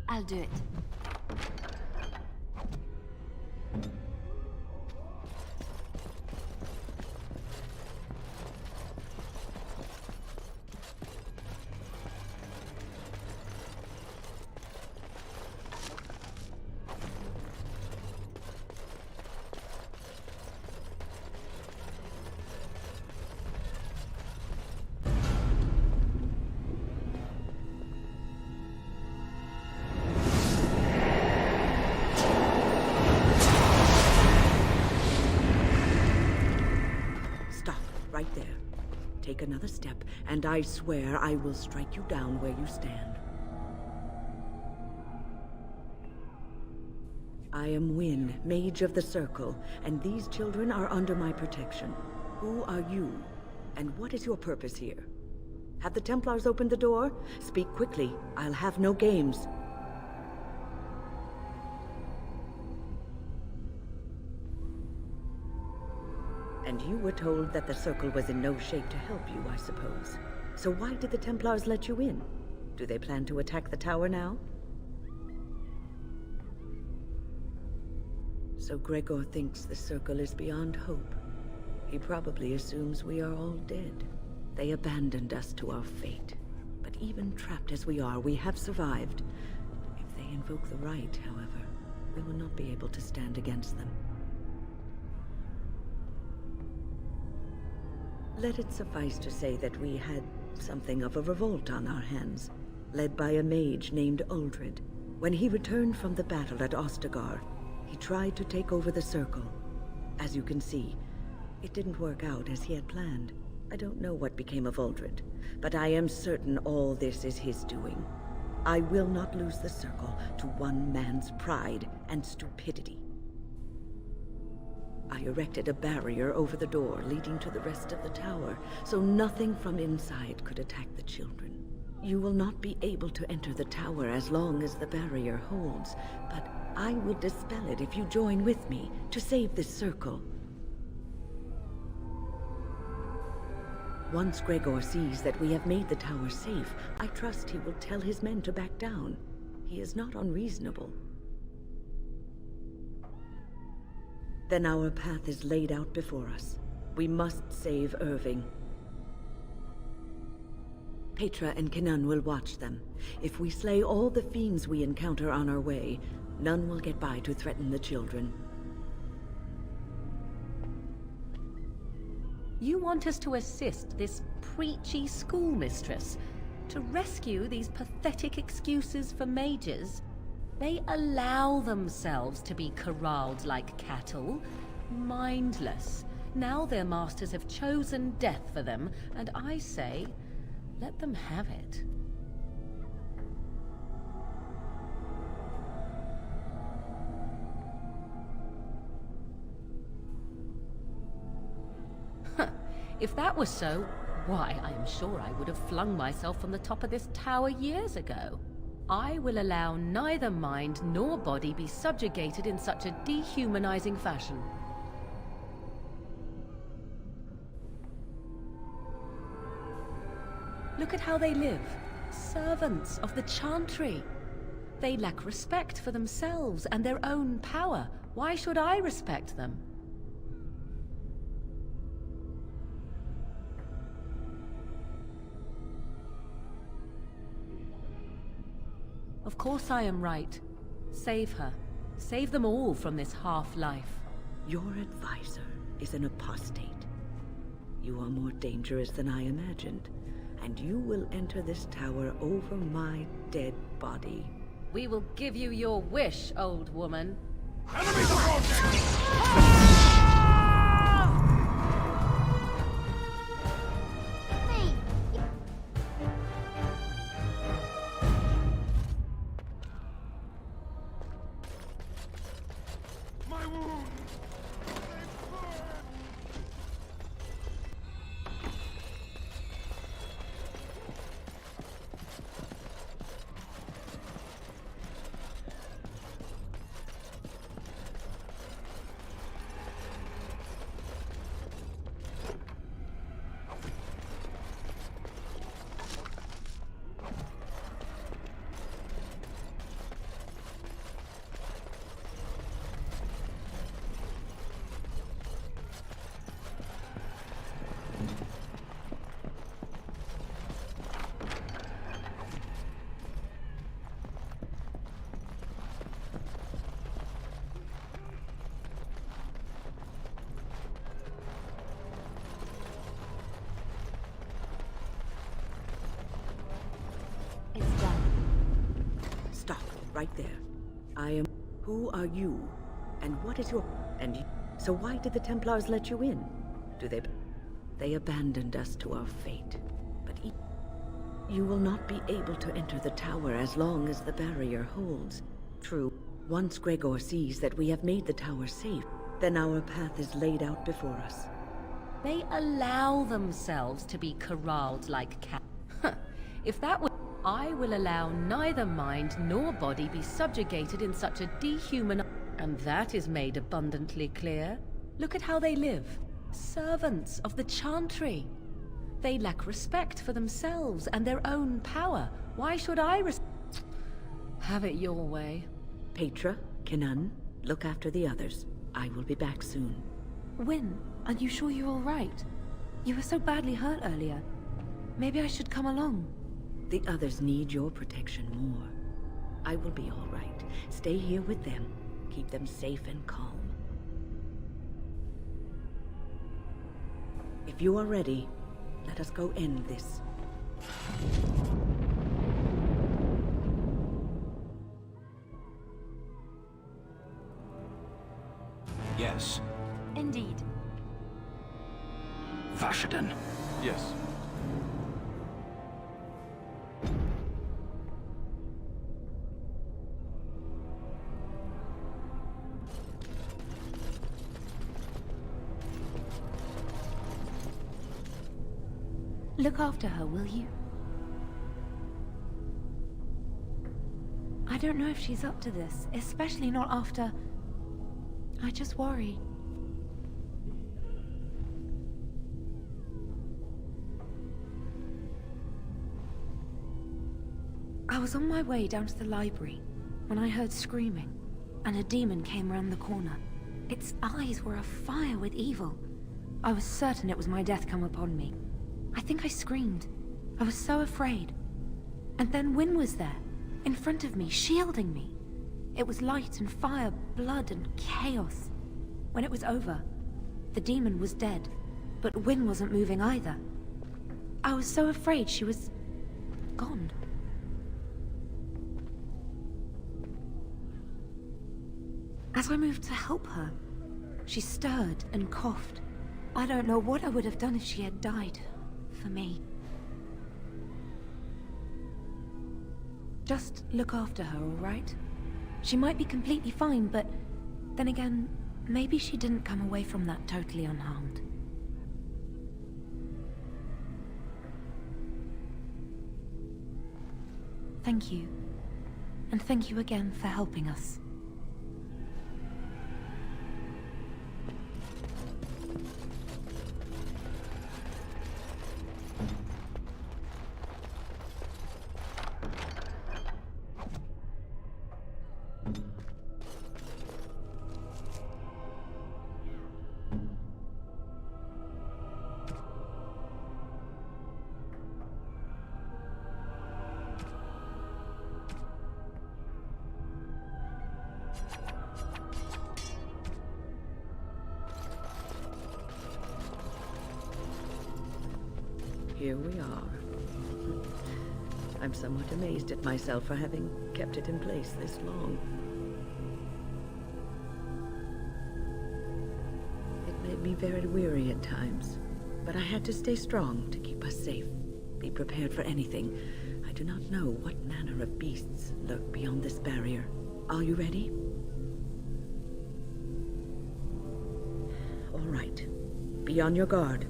I'll do it. Right there. Take another step, and I swear I will strike you down where you stand. I am Wynne, Mage of the Circle, and these children are under my protection. Who are you, and what is your purpose here? Have the Templars opened the door? Speak quickly. I'll have no games. And you were told that the Circle was in no shape to help you, I suppose. So why did the Templars let you in? Do they plan to attack the tower now? So Gregor thinks the Circle is beyond hope. He probably assumes we are all dead. They abandoned us to our fate. But even trapped as we are, we have survived. If they invoke the right, however, we will not be able to stand against them. Let it suffice to say that we had something of a revolt on our hands, led by a mage named Uldred. When he returned from the battle at Ostagar, he tried to take over the Circle. As you can see, it didn't work out as he had planned. I don't know what became of Uldred, but I am certain all this is his doing. I will not lose the Circle to one man's pride and stupidity. I erected a barrier over the door leading to the rest of the tower, so nothing from inside could attack the children. You will not be able to enter the tower as long as the barrier holds, but I will dispel it if you join with me to save this Circle. Once Gregor sees that we have made the tower safe, I trust he will tell his men to back down. He is not unreasonable. Then our path is laid out before us. We must save Irving. Petra and Kinnan will watch them. If we slay all the fiends we encounter on our way, none will get by to threaten the children. You want us to assist this preachy schoolmistress to rescue these pathetic excuses for mages? They allow themselves to be corralled like cattle, mindless. Now their masters have chosen death for them, and I say, let them have it. If that was so, why, I am sure I would have flung myself from the top of this tower years ago. I will allow neither mind nor body be subjugated in such a dehumanizing fashion. Look at how they live. Servants of the Chantry. They lack respect for themselves and their own power. Why should I respect them? Of course I am right. Save her. Save them all from this half-life. Your advisor is an apostate. You are more dangerous than I imagined, and you will enter this tower over my dead body. We will give you your wish, old woman. Enemies approaching! Stop, right there. I am... Who are you? And what is your... And so why did the Templars let you in? Do they... They abandoned us to our fate. But you will not be able to enter the tower as long as the barrier holds. True, once Gregor sees that we have made the tower safe, then our path is laid out before us. They allow themselves to be corralled like cats. If that were... I will allow neither mind nor body be subjugated in such a dehuman... And that is made abundantly clear. Look at how they live. Servants of the Chantry. They lack respect for themselves and their own power. Why should I have it your way? Petra, Kenan, look after the others. I will be back soon. Wyn, are you sure you're all right? You were so badly hurt earlier. Maybe I should come along. The others need your protection more. I will be all right. Stay here with them. Keep them safe and calm. If you are ready, let us go end this. Yes. Indeed. Vashaden. Yes. Look after her, will you? I don't know if she's up to this, especially not after... I just worry. I was on my way down to the library when I heard screaming, and a demon came around the corner. Its eyes were afire with evil. I was certain it was my death come upon me. I think I screamed. I was so afraid. And then Wyn was there, in front of me, shielding me. It was light and fire, blood and chaos. When it was over, the demon was dead, but Wyn wasn't moving either. I was so afraid she was... gone. As I moved to help her, she stirred and coughed. I don't know what I would have done if she had died. For me. Just look after her, all right? She might be completely fine, but then again, maybe she didn't come away from that totally unharmed. Thank you. And thank you again for helping us. Here we are. I'm somewhat amazed at myself for having kept it in place this long. It made me very weary at times, but I had to stay strong to keep us safe. Be prepared for anything. I do not know what manner of beasts lurk beyond this barrier. Are you ready? All right. Be on your guard.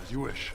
As you wish.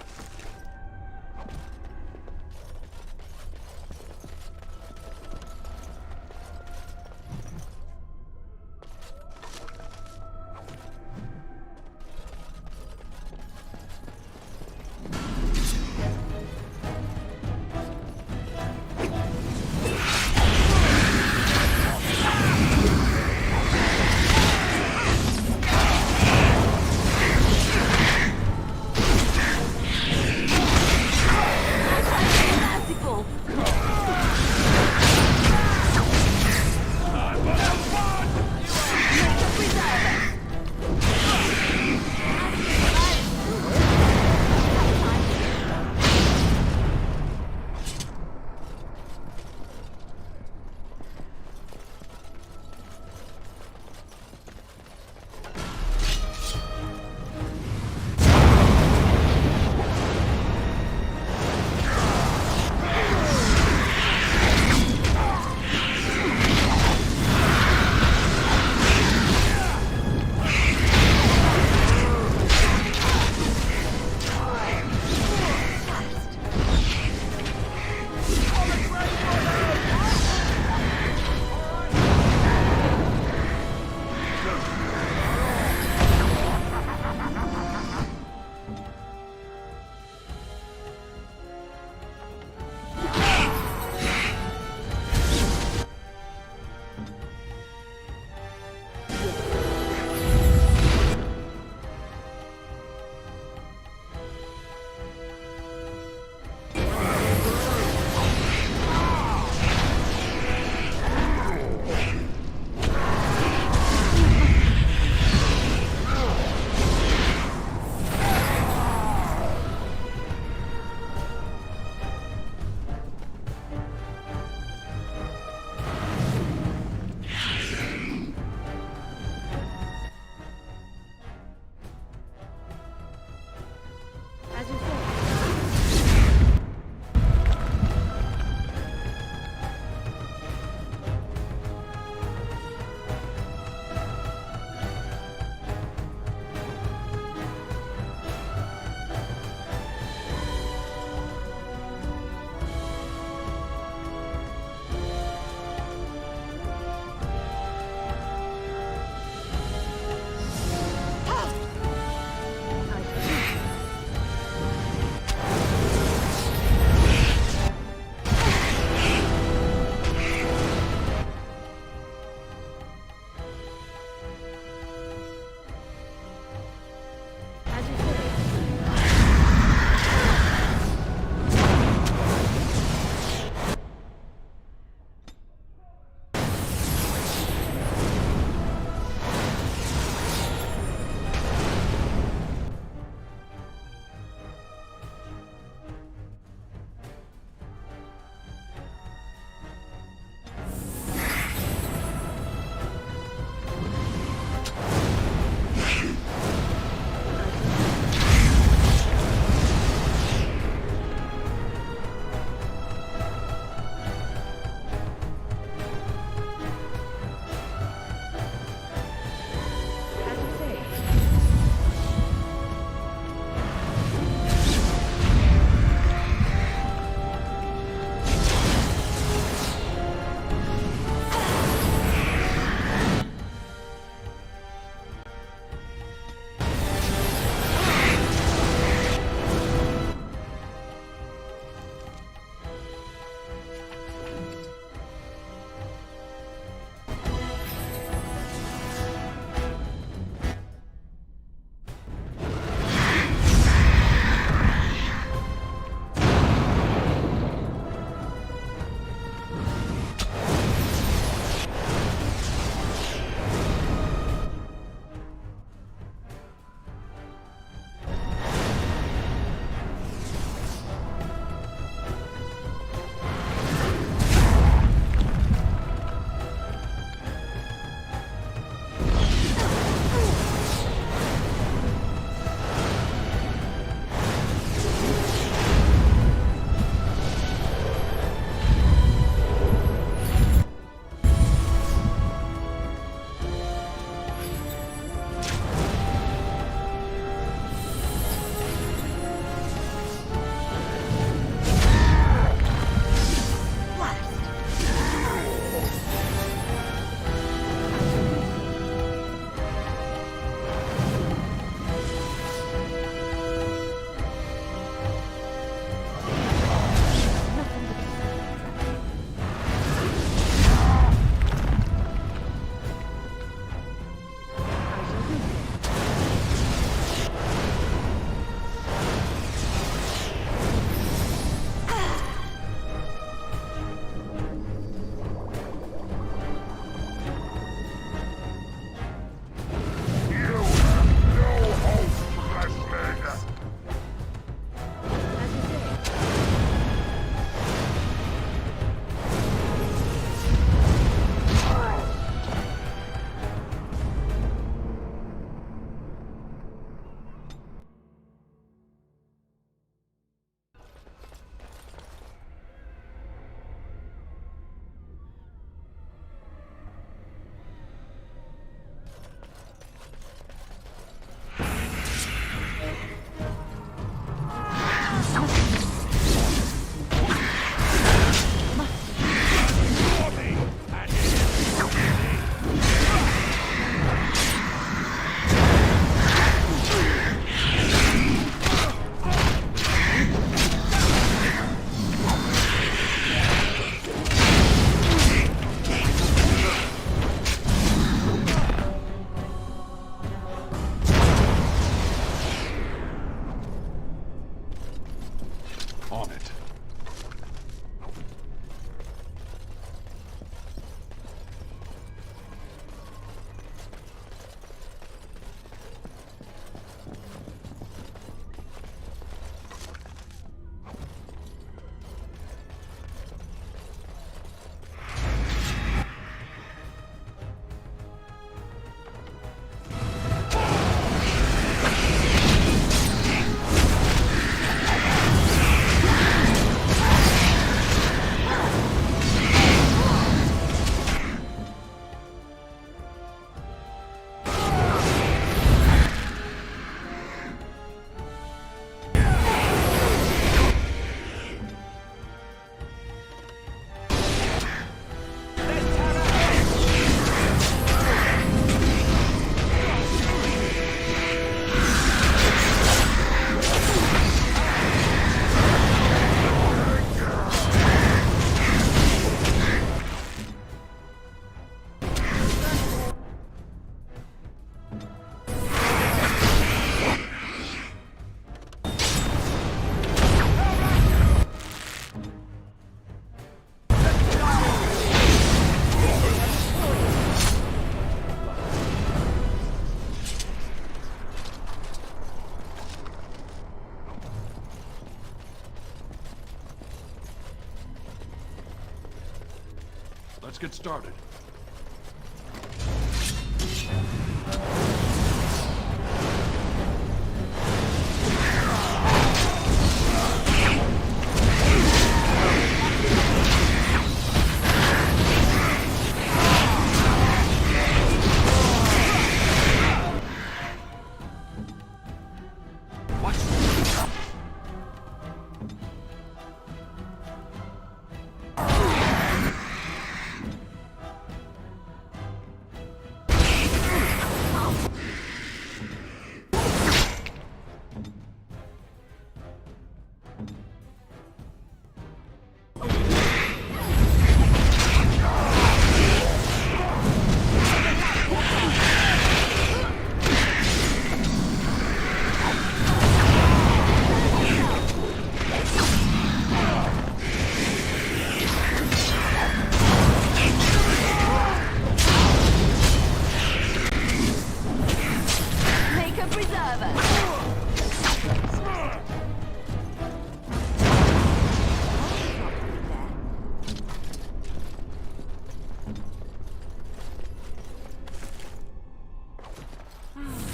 Let's get started.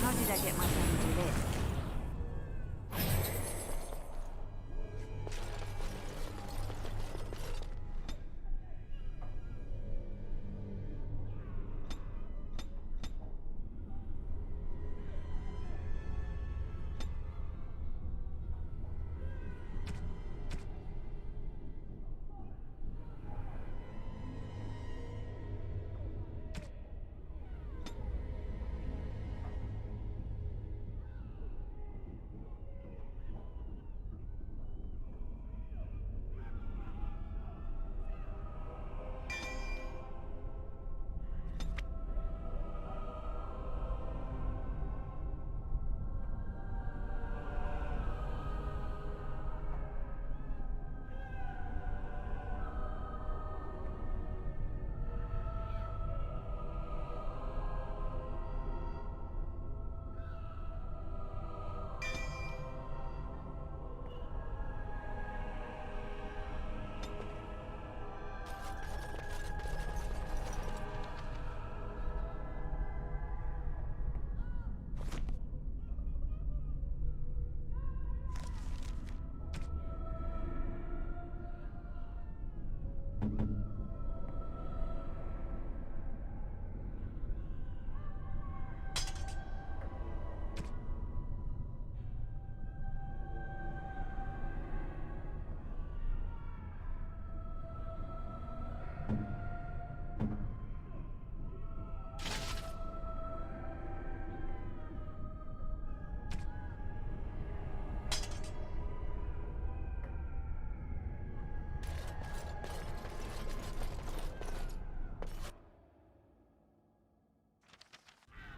How did I get myself into this?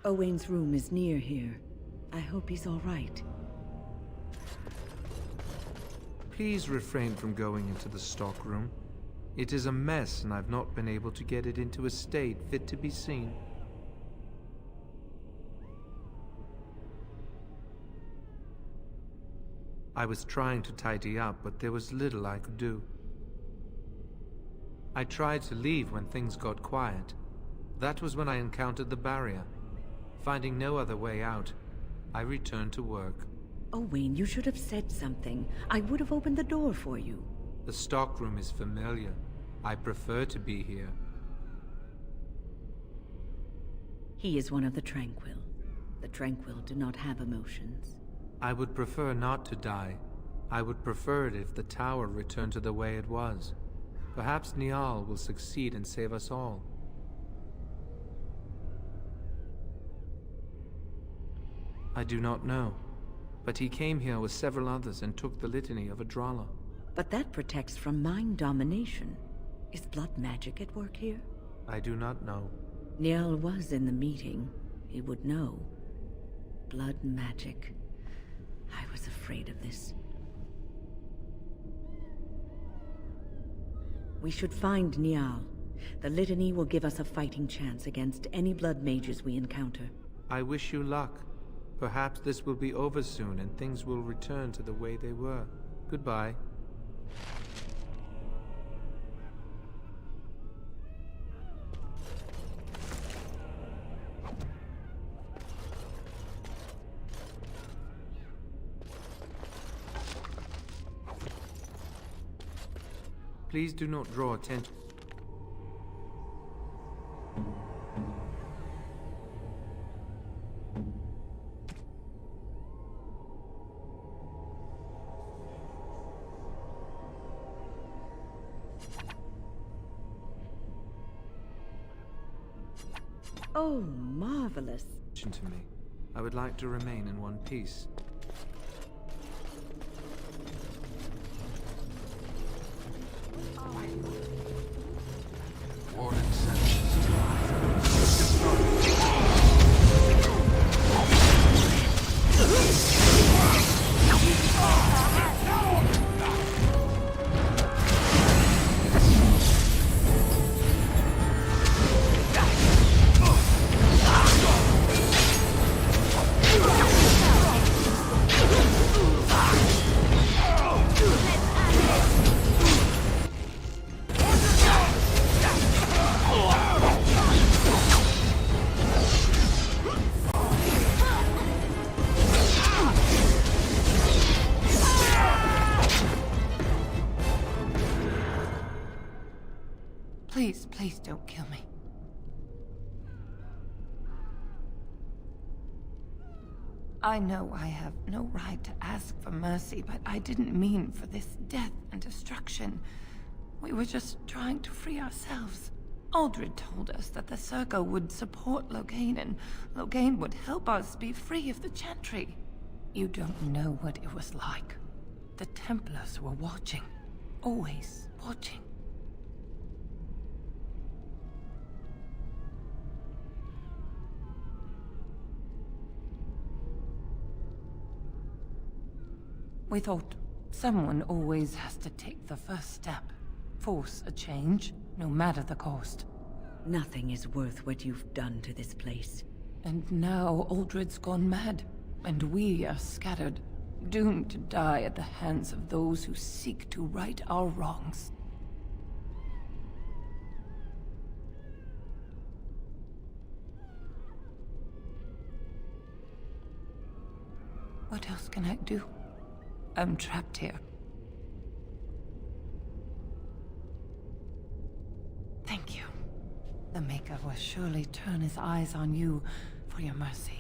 Owain's room is near here. I hope he's all right. Please refrain from going into the stockroom. It is a mess, and I've not been able to get it into a state fit to be seen. I was trying to tidy up, but there was little I could do. I tried to leave when things got quiet. That was when I encountered the barrier. Finding no other way out, I returned to work. Owain, you should have said something. I would have opened the door for you. The stockroom is familiar. I prefer to be here. He is one of the Tranquil. The Tranquil do not have emotions. I would prefer not to die. I would prefer it if the tower returned to the way it was. Perhaps Niall will succeed and save us all. I do not know, but he came here with several others and took the litany of Adralla. But that protects from mind domination. Is blood magic at work here? I do not know. Niall was in the meeting. He would know. Blood magic. I was afraid of this. We should find Niall. The litany will give us a fighting chance against any blood mages we encounter. I wish you luck. Perhaps this will be over soon and things will return to the way they were. Goodbye. Please do not draw attention. Oh, marvelous. To me. I would like to remain in one piece. Warden sent Please, please don't kill me. I know I have no right to ask for mercy, but I didn't mean for this death and destruction. We were just trying to free ourselves. Aldred told us that the Circle would support Loghain, and Loghain would help us be free of the Chantry. You don't know what it was like. The Templars were watching. Always watching. We thought someone always has to take the first step. Force a change, no matter the cost. Nothing is worth what you've done to this place. And now Aldred's gone mad, and we are scattered, doomed to die at the hands of those who seek to right our wrongs. What else can I do? I'm trapped here. Thank you. The Maker will surely turn his eyes on you for your mercy.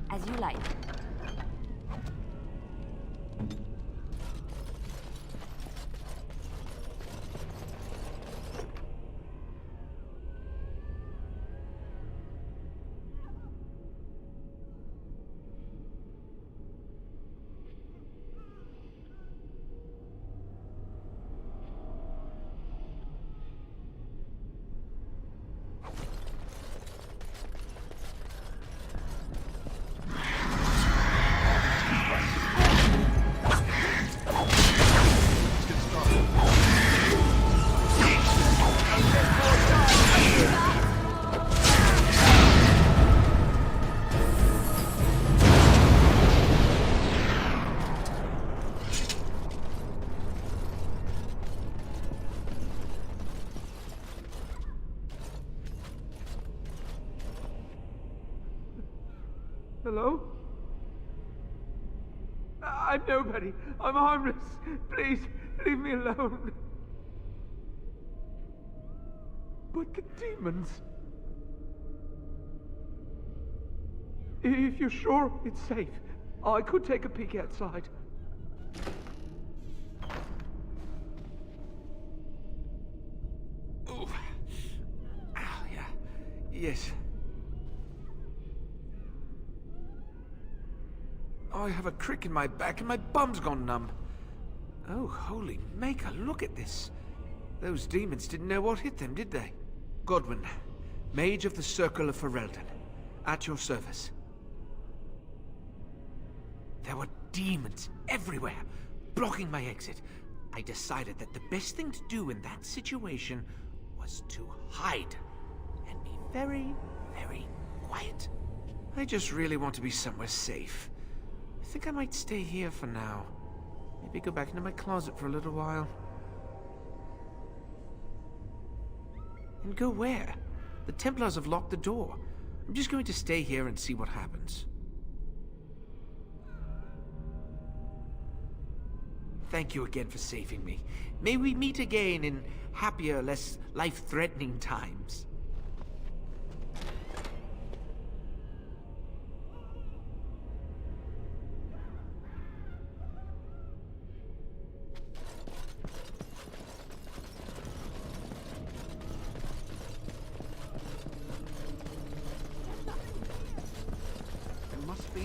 As you like. Hello? I'm nobody. I'm harmless. Please, leave me alone. But the demons... If you're sure it's safe, I could take a peek outside. Ooh. Ow, yeah. Yes. I have a crick in my back and my bum's gone numb. Oh, holy maker, look at this. Those demons didn't know what hit them, did they? Godwyn, Mage of the Circle of Ferelden, at your service. There were demons everywhere, blocking my exit. I decided that the best thing to do in that situation was to hide and be very, very quiet. I just really want to be somewhere safe. I think I might stay here for now. Maybe go back into my closet for a little while. And go where? The Templars have locked the door. I'm just going to stay here and see what happens. Thank you again for saving me. May we meet again in happier, less life-threatening times. There must be...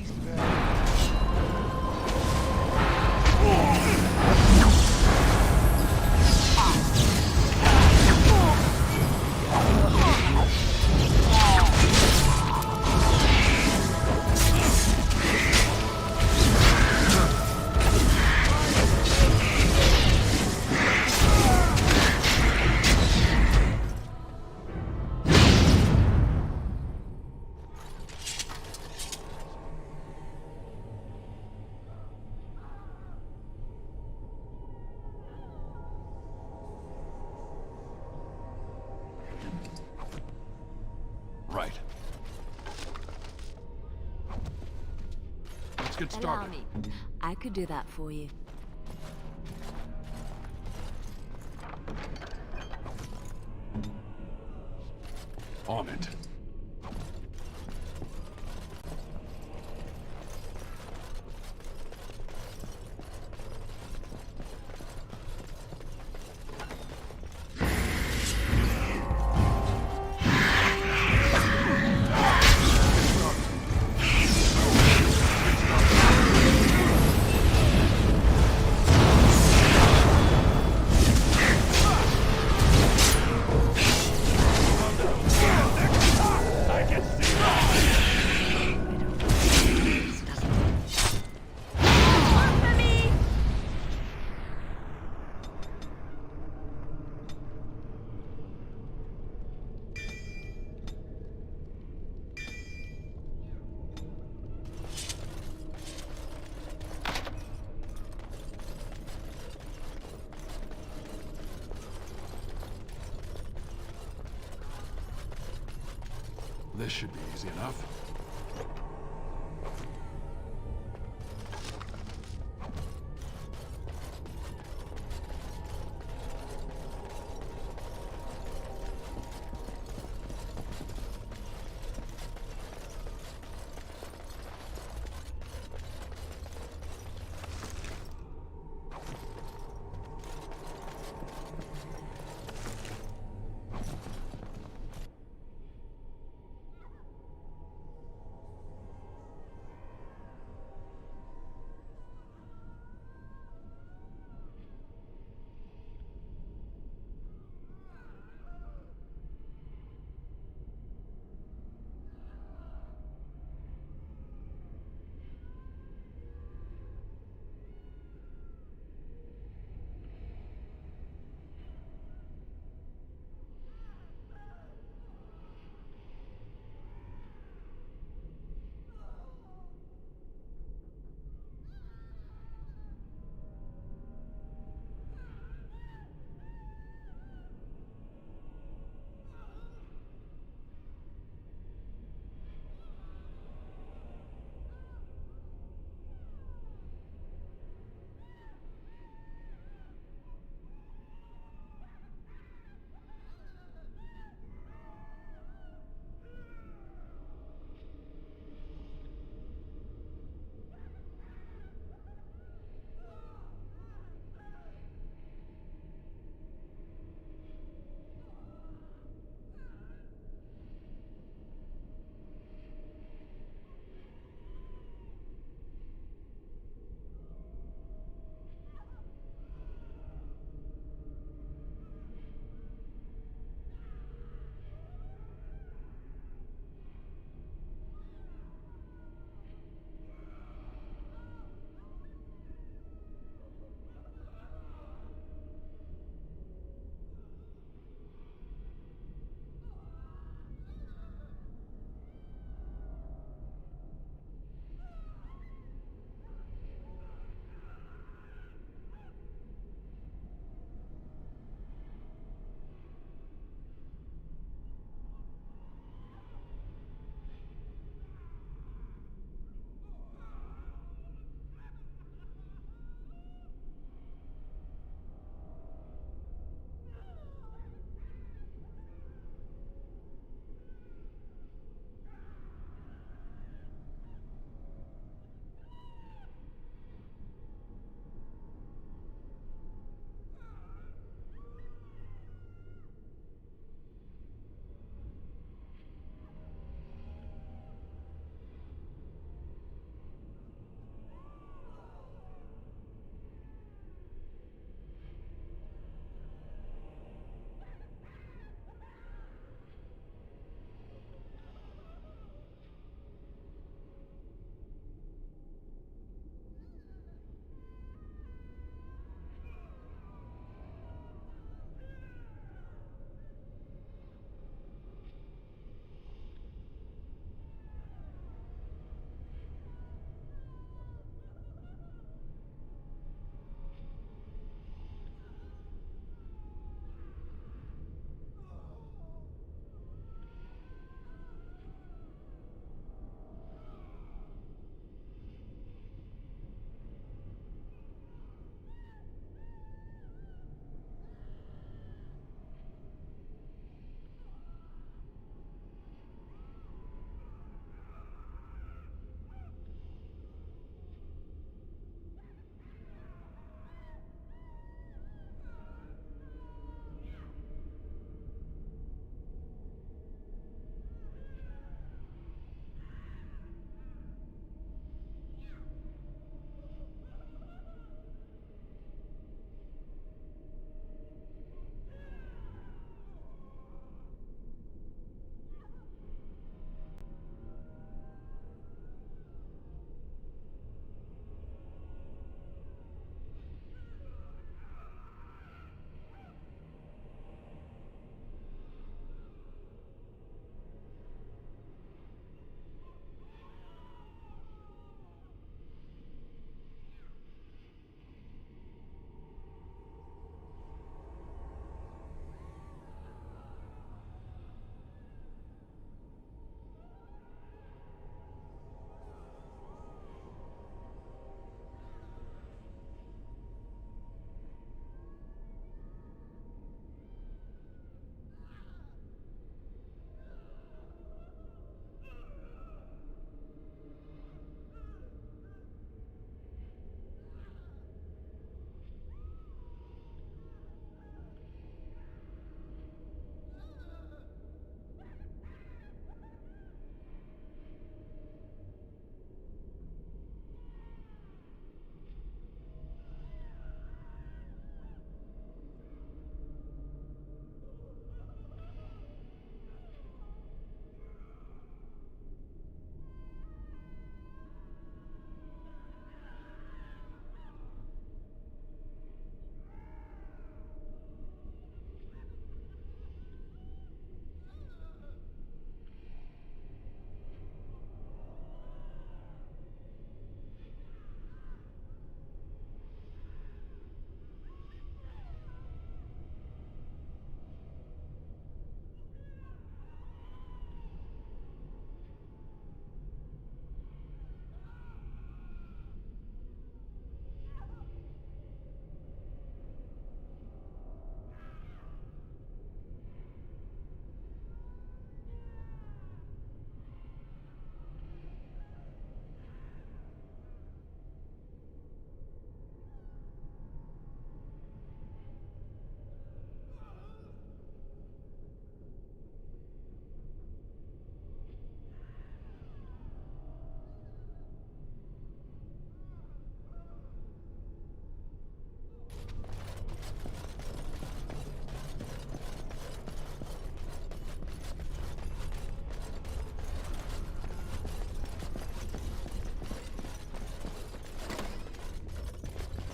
Right. Let's get started. Allow me. I could do that for you. On it. This should be easy enough.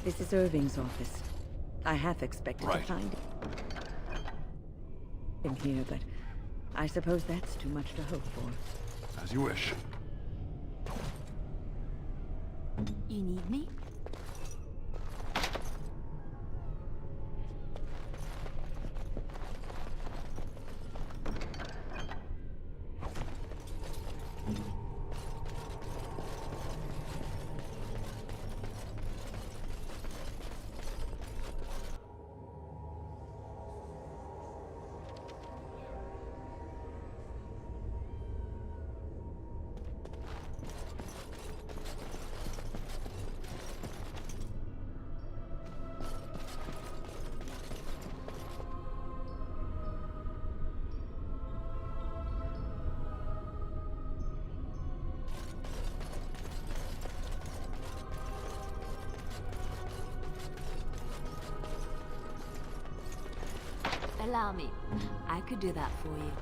This is Irving's office. I half expected to find him here, but I suppose that's too much to hope for. As you wish. You need me? Allow me. I could do that for you.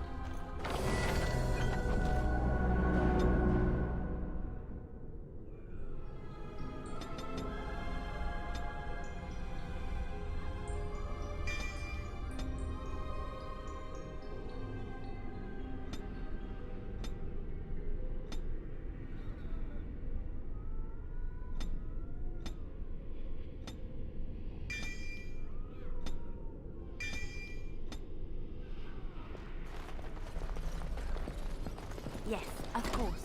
Yes, of course.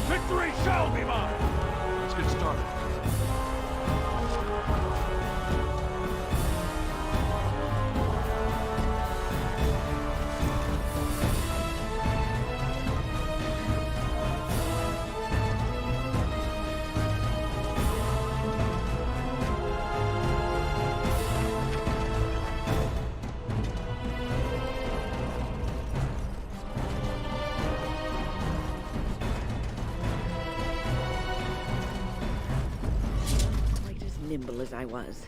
Victory shall be mine! Let's get started. Nimble as I was.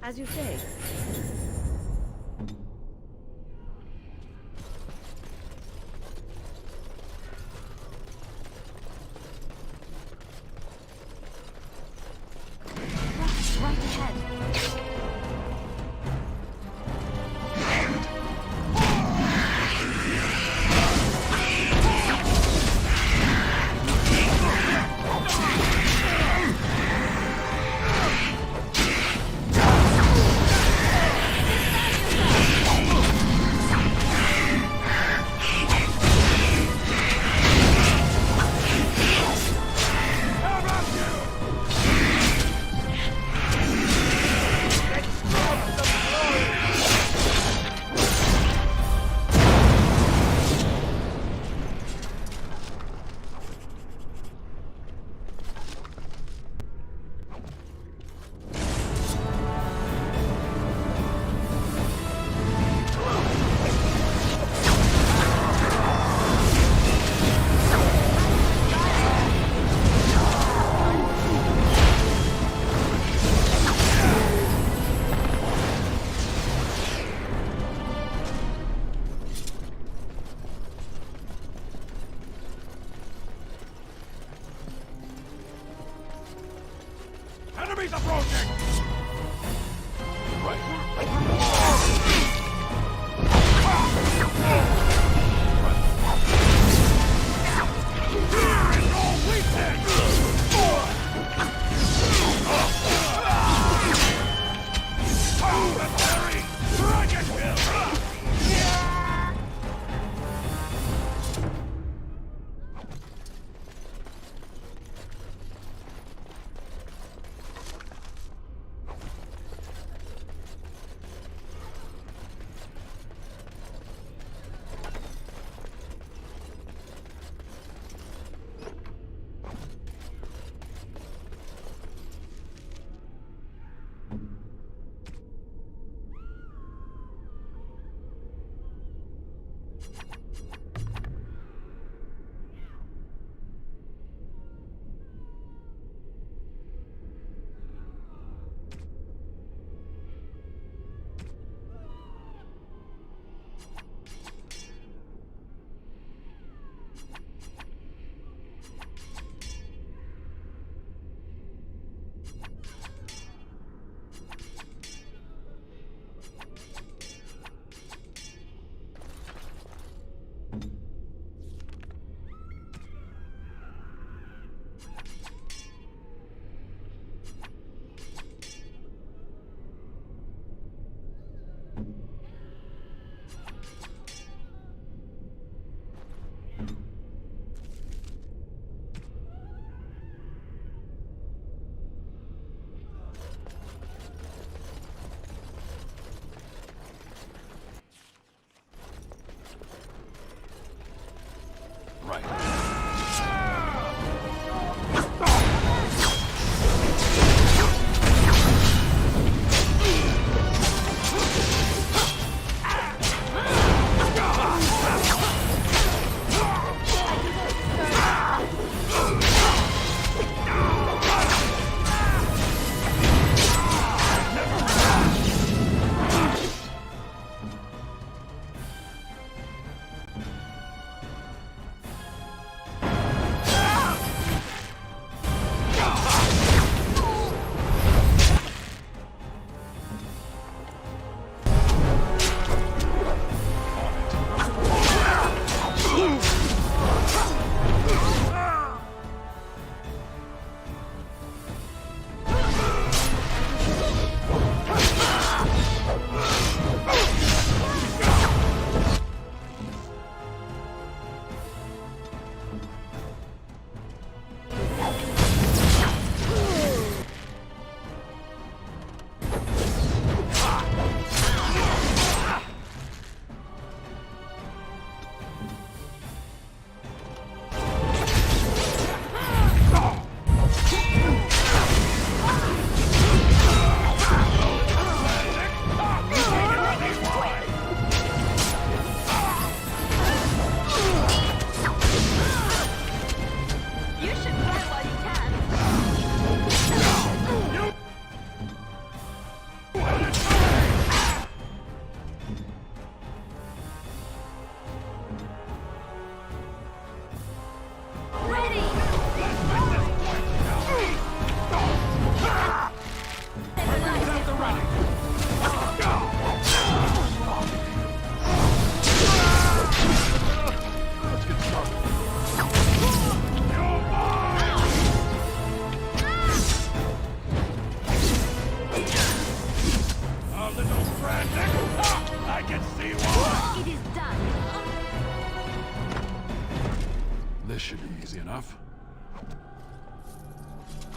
As you say. Right ahead. Enemies approaching!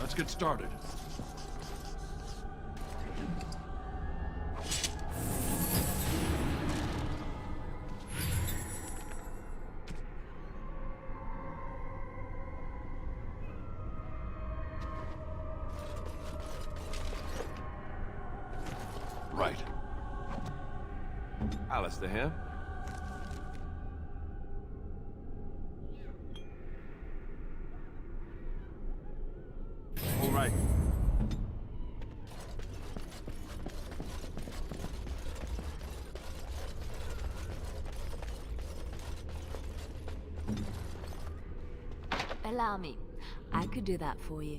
Let's get started. Right. Alistair here. All right. Allow me. I could do that for you.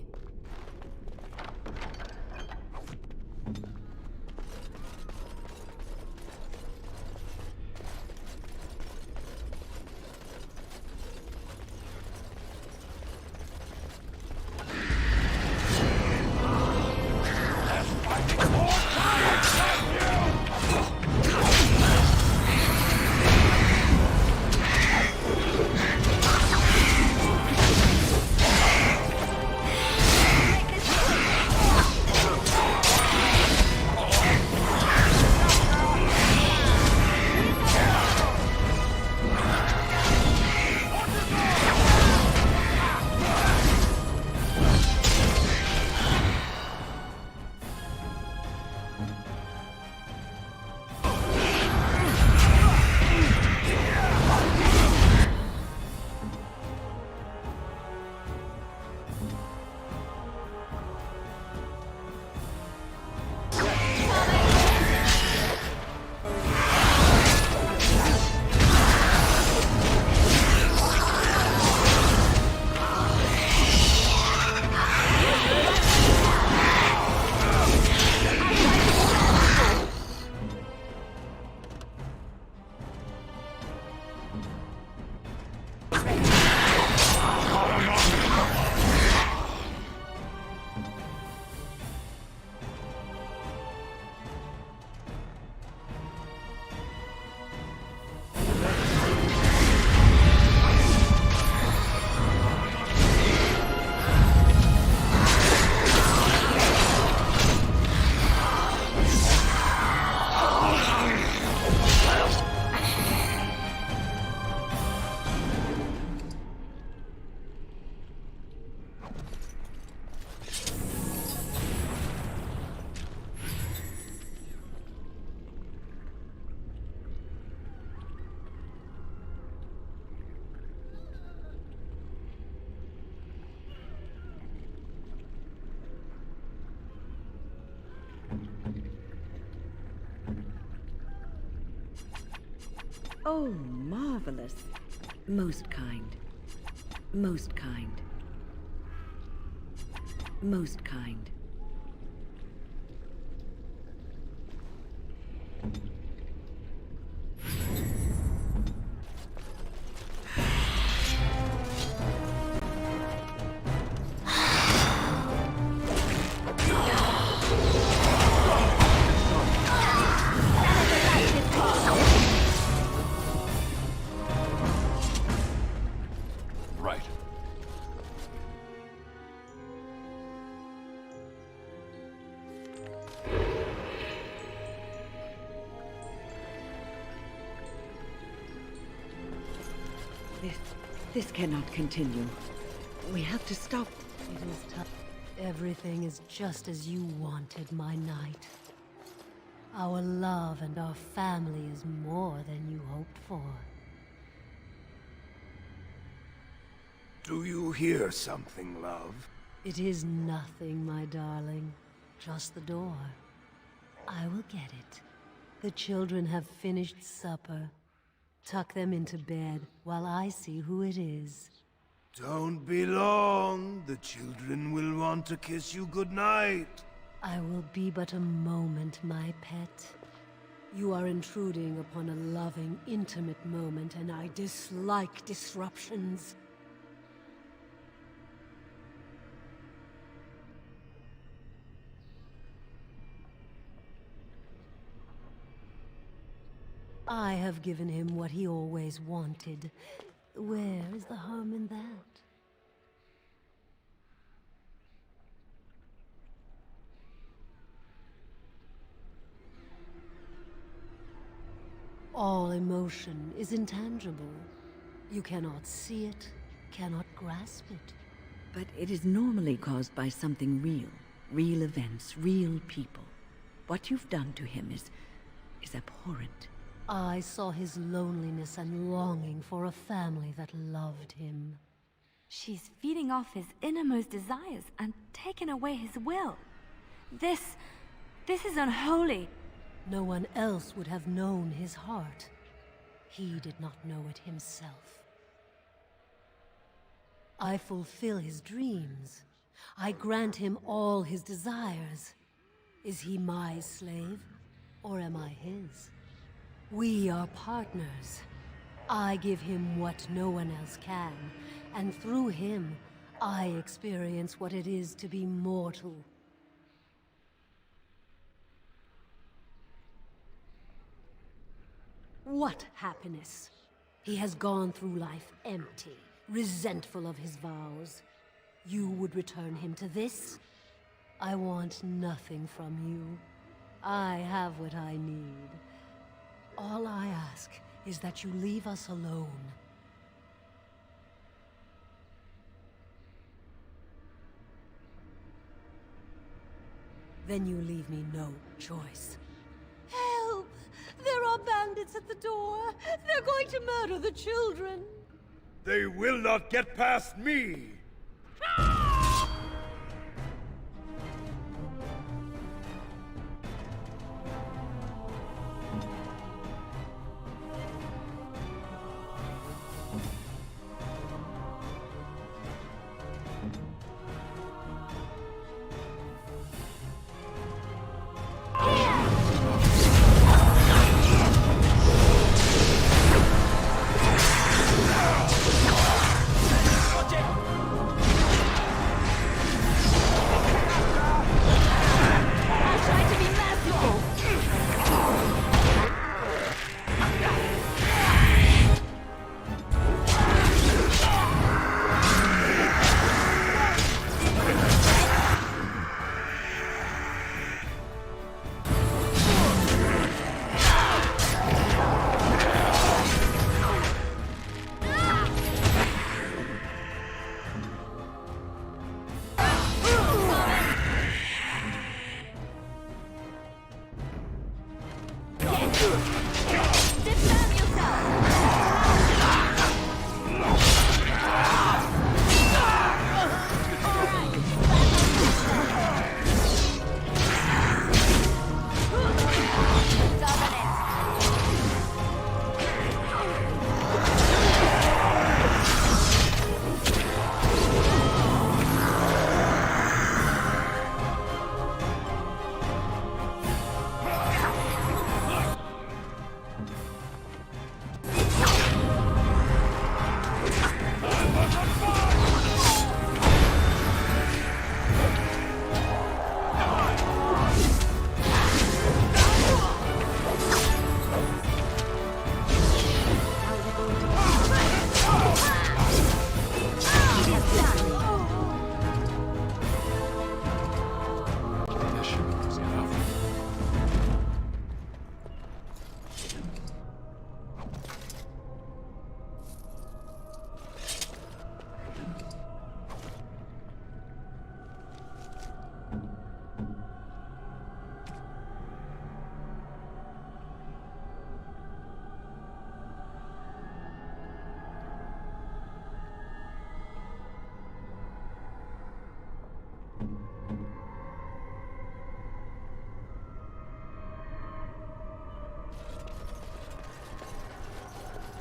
Oh, marvelous. Most kind. Most kind. Most kind. Right. This cannot continue. We have to stop. It is tough. Everything is just as you wanted, my knight. Our love and our family is more than you hoped for. Do you hear something, love? It is nothing, my darling. Just the door. I will get it. The children have finished supper. Tuck them into bed while I see who it is. Don't be long. The children will want to kiss you goodnight. I will be but a moment, my pet. You are intruding upon a loving, intimate moment, and I dislike disruptions. I have given him what he always wanted. Where is the harm in that? All emotion is intangible. You cannot see it, cannot grasp it. But it is normally caused by something real. Real events, real people. What you've done to him is abhorrent. I saw his loneliness and longing for a family that loved him. She's feeding off his innermost desires and taking away his will. This is unholy. No one else would have known his heart. He did not know it himself. I fulfill his dreams. I grant him all his desires. Is he my slave, or am I his? We are partners. I give him what no one else can, and through him, I experience what it is to be mortal. What happiness? He has gone through life empty, resentful of his vows. You would return him to this? I want nothing from you. I have what I need. All I ask is that you leave us alone. Then you leave me no choice. Help! There are bandits at the door! They're going to murder the children! They will not get past me!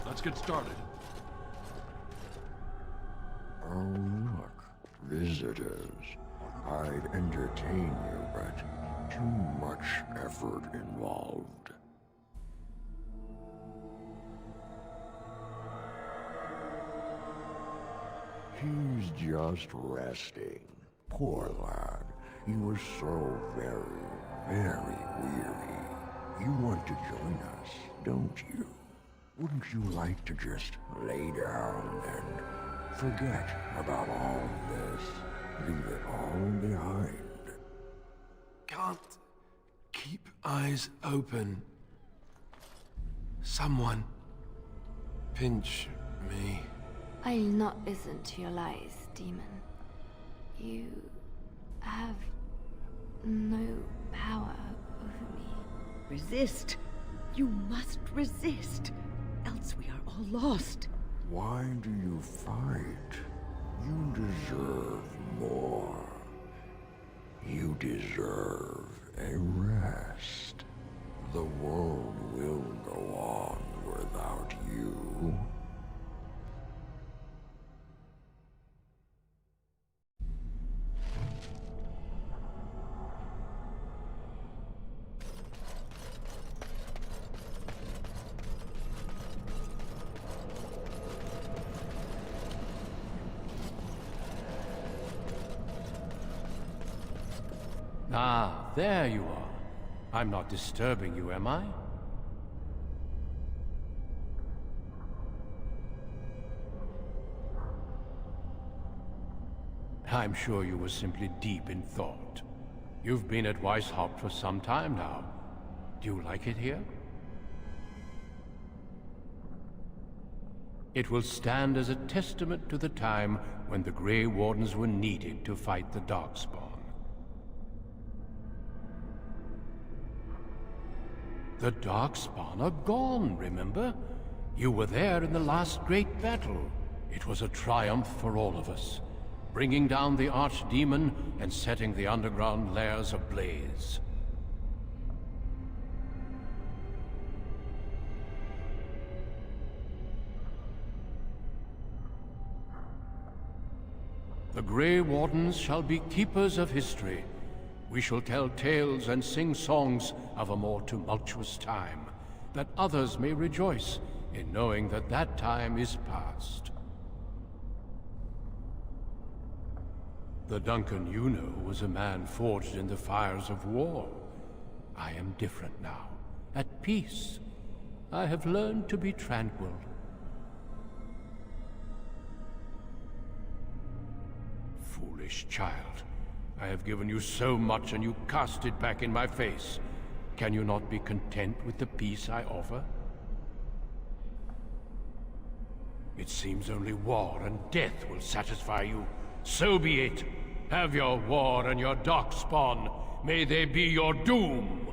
Let's get started. Oh, look. Visitors. I'd entertain you, but too much effort involved. He's just resting. Poor lad. He was so very, very weary. You want to join us, don't you? Wouldn't you like to just lay down and forget about all this? Leave it all behind. Can't keep eyes open. Someone pinch me. I'll not listen to your lies, demon. You have no power over me. Resist. You must resist, else we are all lost. Why do you fight? You deserve more. You deserve a rest. The world will go on without you. Ah, there you are. I'm not disturbing you, am I? I'm sure you were simply deep in thought. You've been at Weishaupt for some time now. Do you like it here? It will stand as a testament to the time when the Grey Wardens were needed to fight the Darkspawn. The Darkspawn are gone, remember? You were there in the last great battle. It was a triumph for all of us, bringing down the Archdemon and setting the underground lairs ablaze. The Grey Wardens shall be keepers of history. We shall tell tales and sing songs of a more tumultuous time, that others may rejoice in knowing that that time is past. The Duncan you know was a man forged in the fires of war. I am different now, at peace. I have learned to be tranquil. Foolish child. I have given you so much and you cast it back in my face. Can you not be content with the peace I offer? It seems only war and death will satisfy you. So be it. Have your war and your Darkspawn. May they be your doom.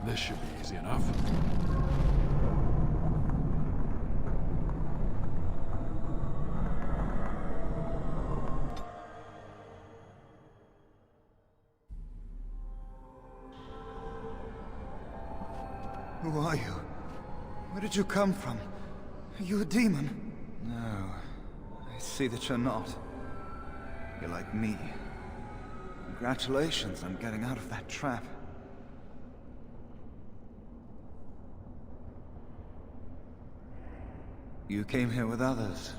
This should be easy enough. Who are you? Where did you come from? Are you a demon? No, I see that you're not. You're like me. Congratulations on getting out of that trap. You came here with others.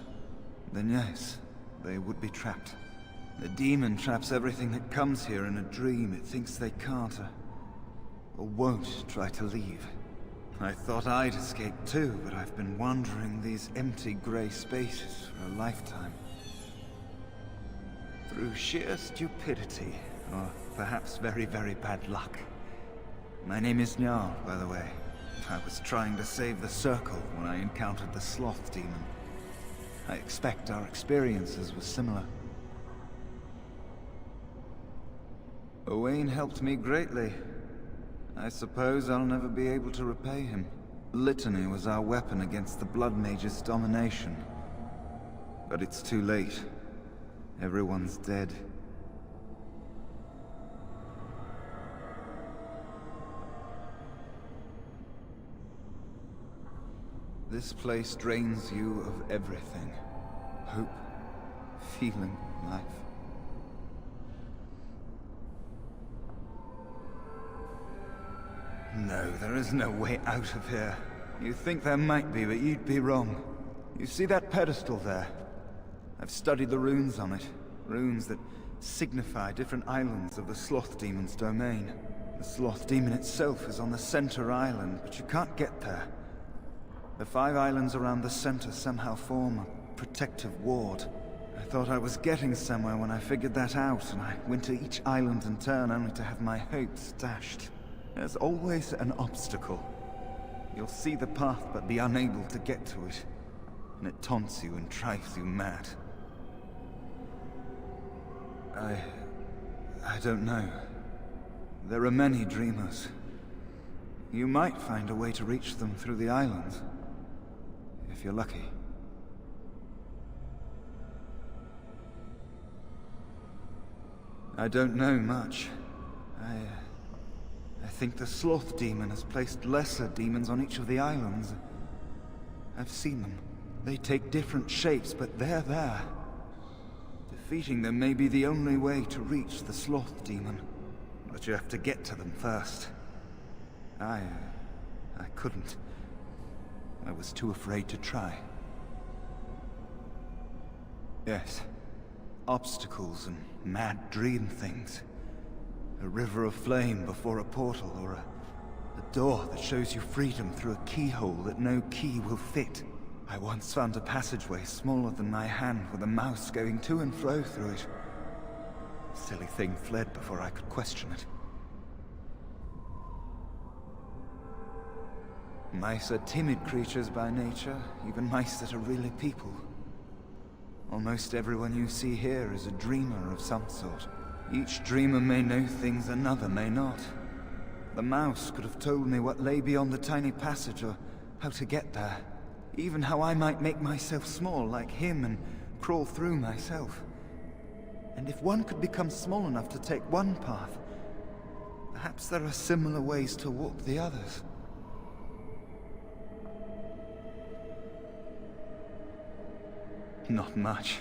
Then yes, they would be trapped. The demon traps everything that comes here in a dream it thinks they can't or won't try to leave. I thought I'd escape too, but I've been wandering these empty grey spaces for a lifetime. Through sheer stupidity, or perhaps very, very bad luck. My name is Njal, by the way. I was trying to save the Circle when I encountered the Sloth Demon. I expect our experiences were similar. Owain helped me greatly. I suppose I'll never be able to repay him. Litany was our weapon against the Blood Mage's domination. But it's too late. Everyone's dead. This place drains you of everything. Hope, feeling, life. No, there is no way out of here. You think there might be, but you'd be wrong. You see that pedestal there? I've studied the runes on it. Runes that signify different islands of the Sloth Demon's domain. The Sloth Demon itself is on the center island, but you can't get there. The 5 islands around the center somehow form a protective ward. I thought I was getting somewhere when I figured that out, and I went to each island in turn only to have my hopes dashed. There's always an obstacle. You'll see the path but be unable to get to it, and it taunts you and drives you mad. I don't know. There are many dreamers. You might find a way to reach them through the islands, if you're lucky. I don't know much. I think the Sloth Demon has placed lesser demons on each of the islands. I've seen them. They take different shapes, but they're there. Defeating them may be the only way to reach the Sloth Demon. But you have to get to them first. I couldn't. I was too afraid to try. Yes. Obstacles and mad dream things. A river of flame before a portal, or a door that shows you freedom through a keyhole that no key will fit. I once found a passageway smaller than my hand with a mouse going to and fro through it. The silly thing fled before I could question it. Mice are timid creatures by nature, even mice that are really people. Almost everyone you see here is a dreamer of some sort. Each dreamer may know things another may not. The mouse could have told me what lay beyond the tiny passage, or how to get there. Even how I might make myself small like him and crawl through myself. And if one could become small enough to take one path, perhaps there are similar ways to walk the others. Not much.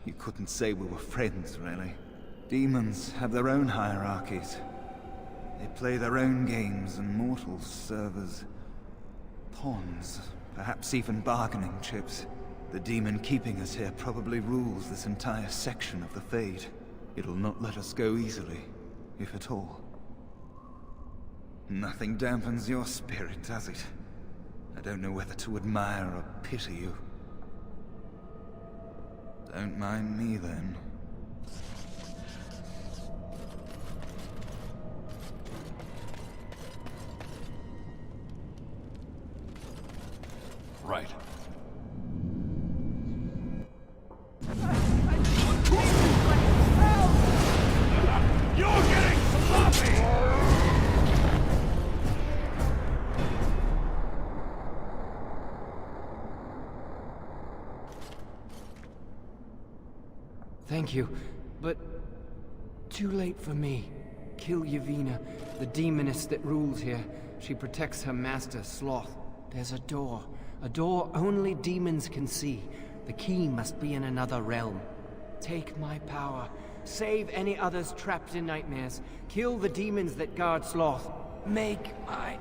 You couldn't say we were friends, really. Demons have their own hierarchies. They play their own games, and mortals serve as pawns, perhaps even bargaining chips. The demon keeping us here probably rules this entire section of the Fade. It'll not let us go easily, if at all. Nothing dampens your spirit, does it? I don't know whether to admire or pity you. Don't mind me, then. Right. You're getting sloppy! Thank you, but too late for me. Kill Yevina, the demoness that rules here. She protects her master, Sloth. There's a door only demons can see. The key must be in another realm. Take my power. Save any others trapped in nightmares. Kill the demons that guard Sloth. Make my...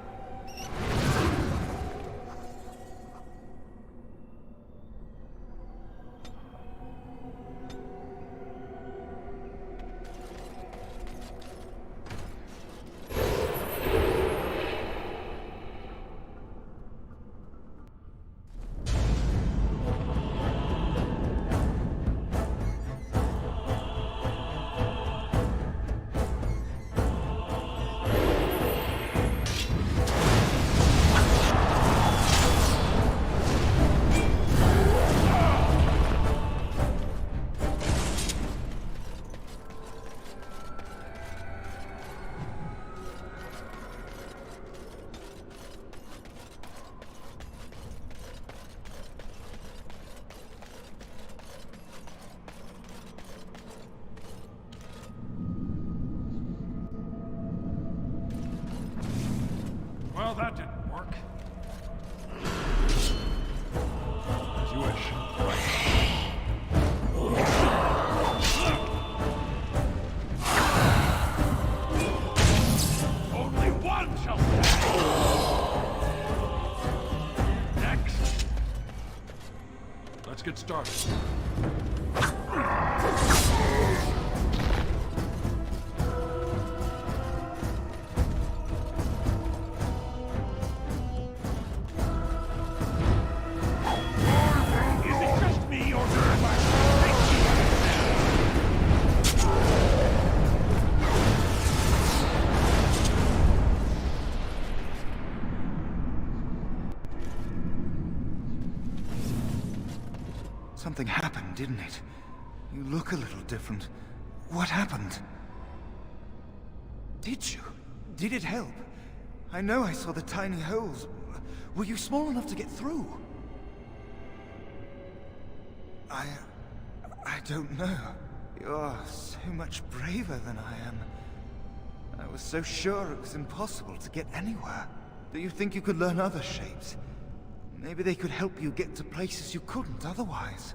Let's get started. Is it just me, or do I Something happened, didn't it? You look a little different. What happened? Did you? Did it help? I know I saw the tiny holes. Were you small enough to get through? I don't know. You're so much braver than I am. I was so sure it was impossible to get anywhere. Do you think you could learn other shapes? Maybe they could help you get to places you couldn't otherwise.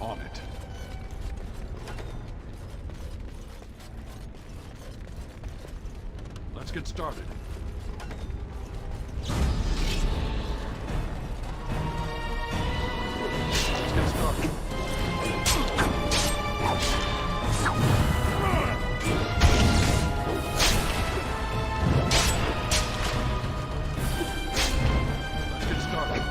On it. Let's get started. Let's get started. Let's get started.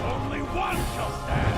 Only one shall stand!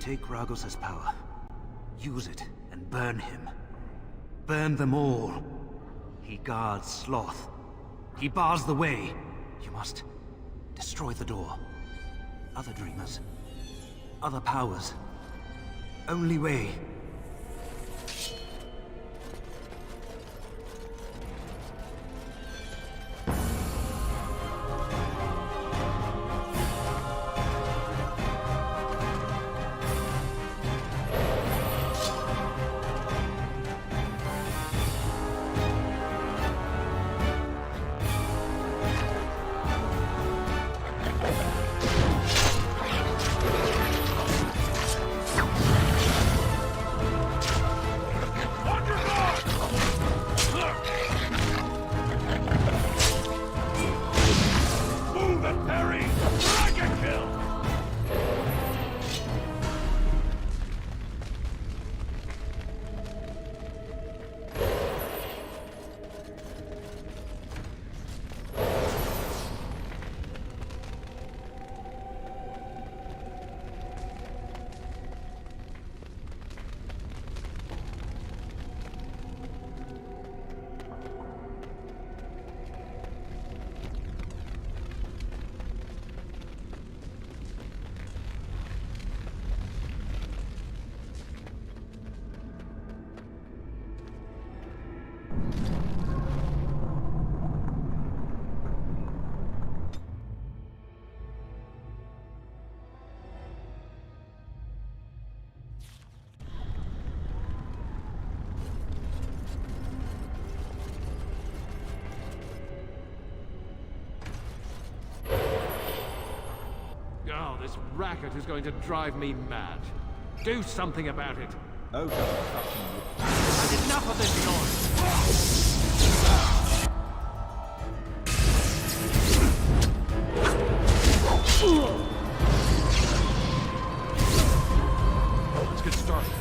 take Ragos' power, use it, and burn him. Burn them all. He guards Sloth. He bars the way. You must destroy the door. Other dreamers. Other powers. Only way. Oh, this racket is going to drive me mad. Do something about it. Oh, I've had enough of this noise. Let's get started.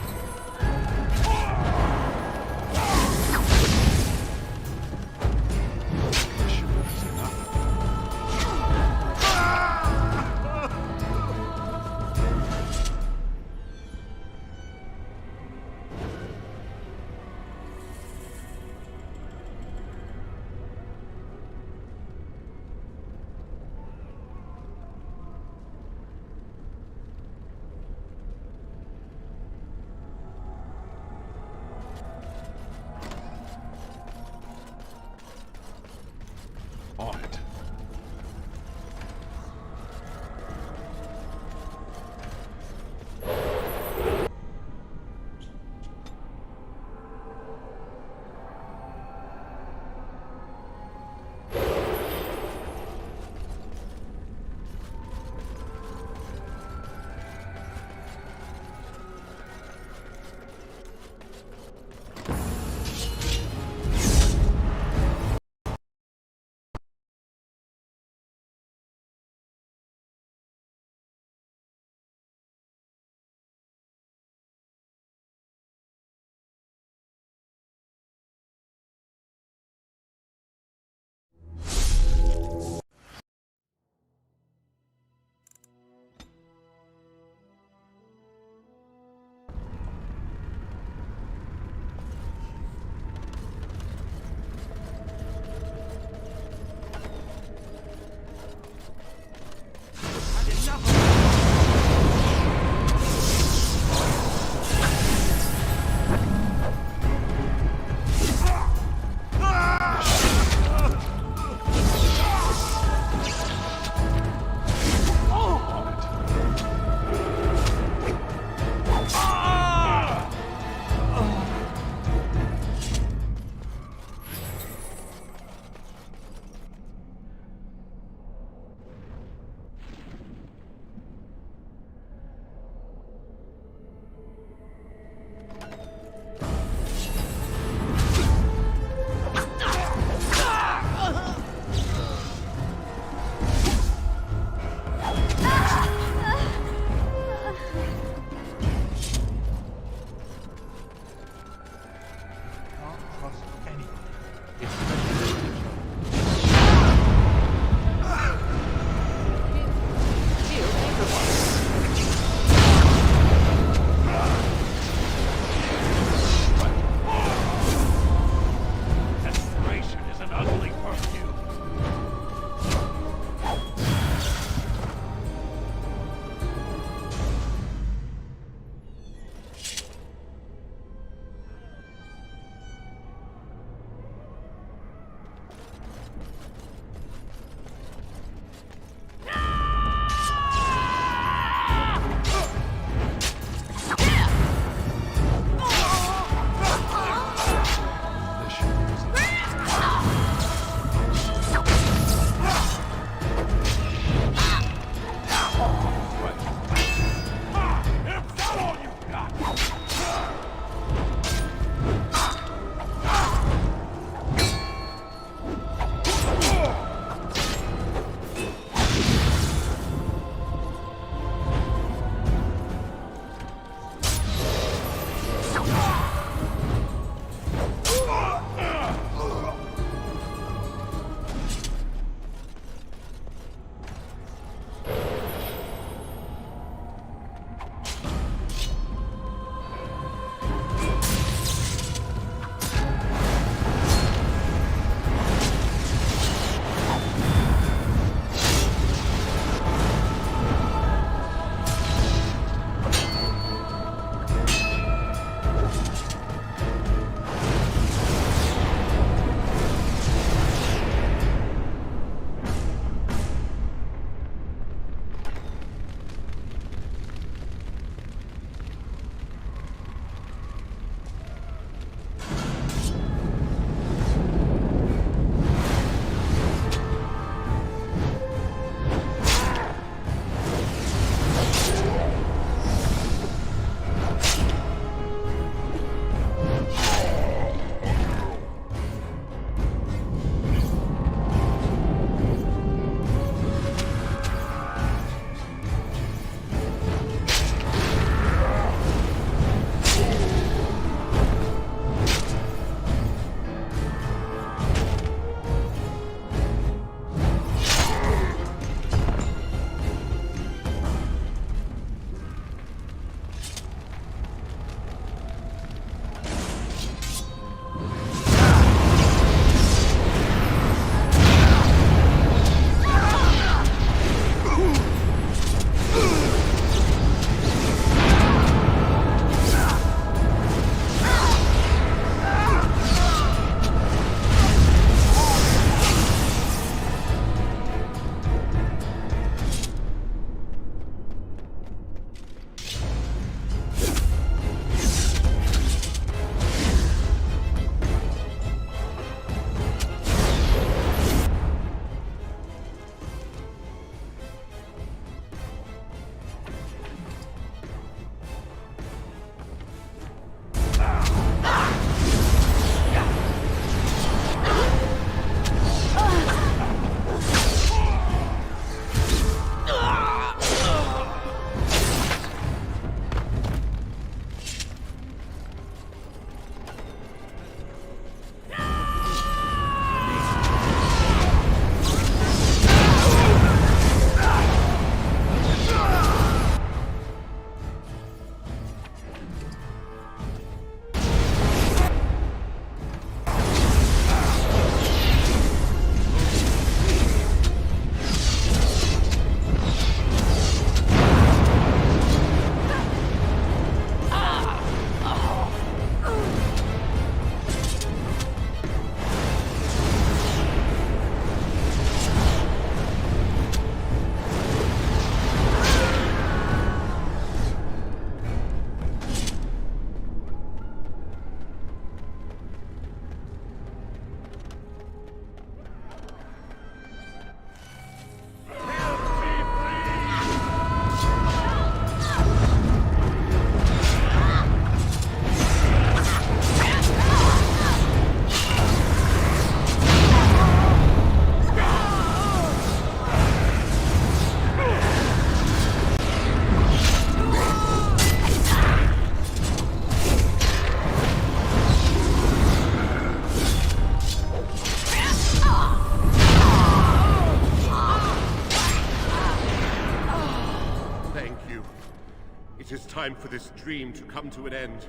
time for this dream to come to an end.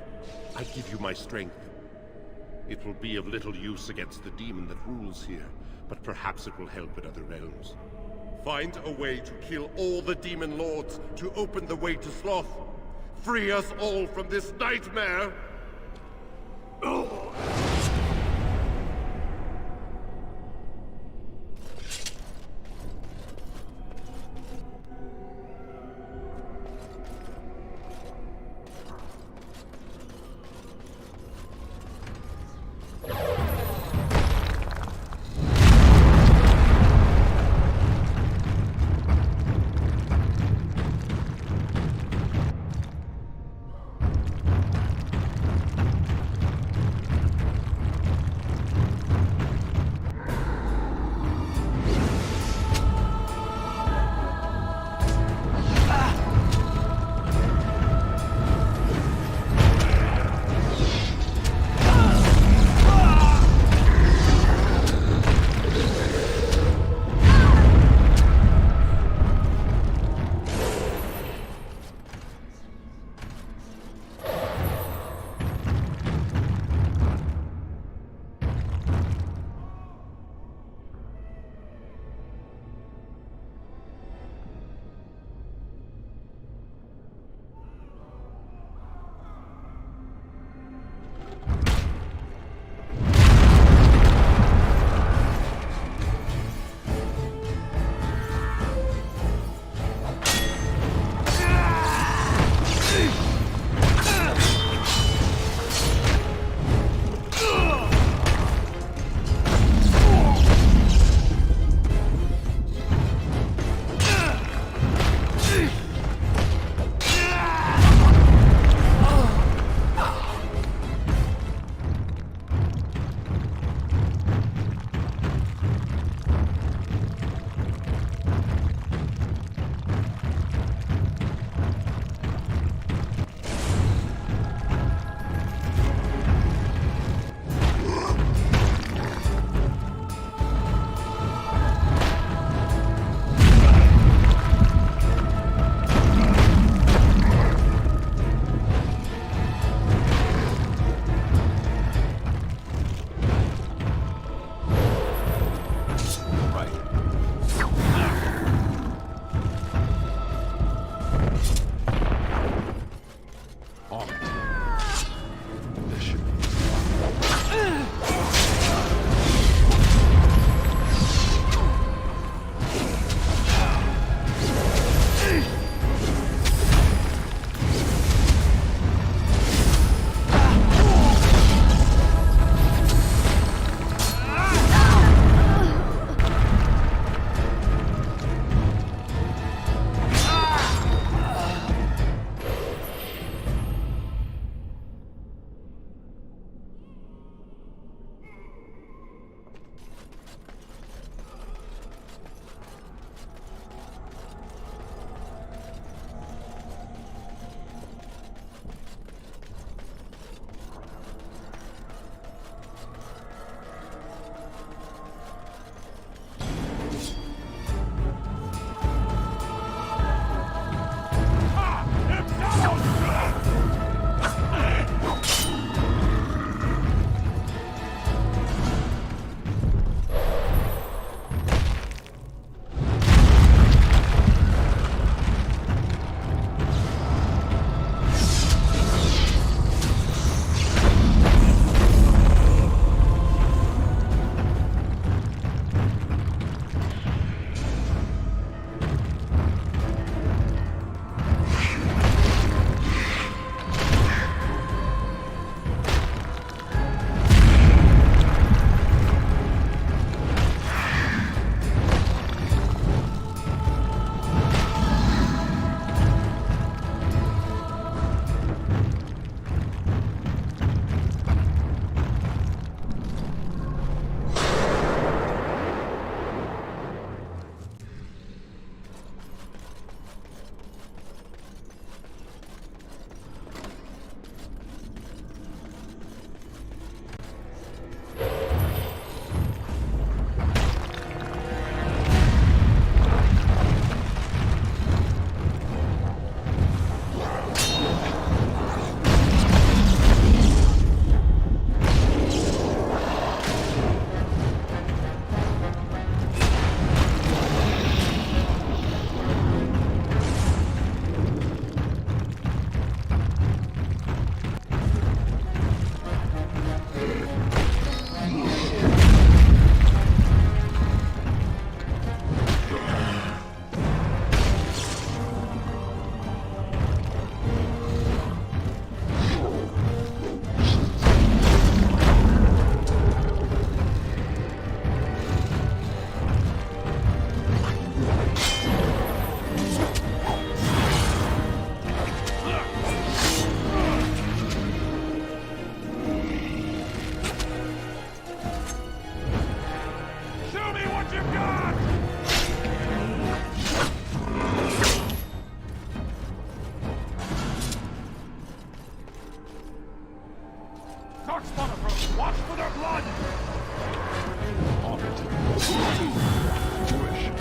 I give you my strength. It will be of little use against the demon that rules here, but perhaps it will help in other realms. Find a way to kill all the demon lords to open the way to Sloth. Free us all from this nightmare! blood! On it. Jewish.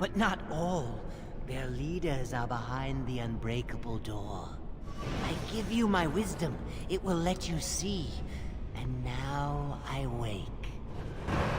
But not all. Their leaders are behind the unbreakable door. I give you my wisdom. It will let you see. And now I wake.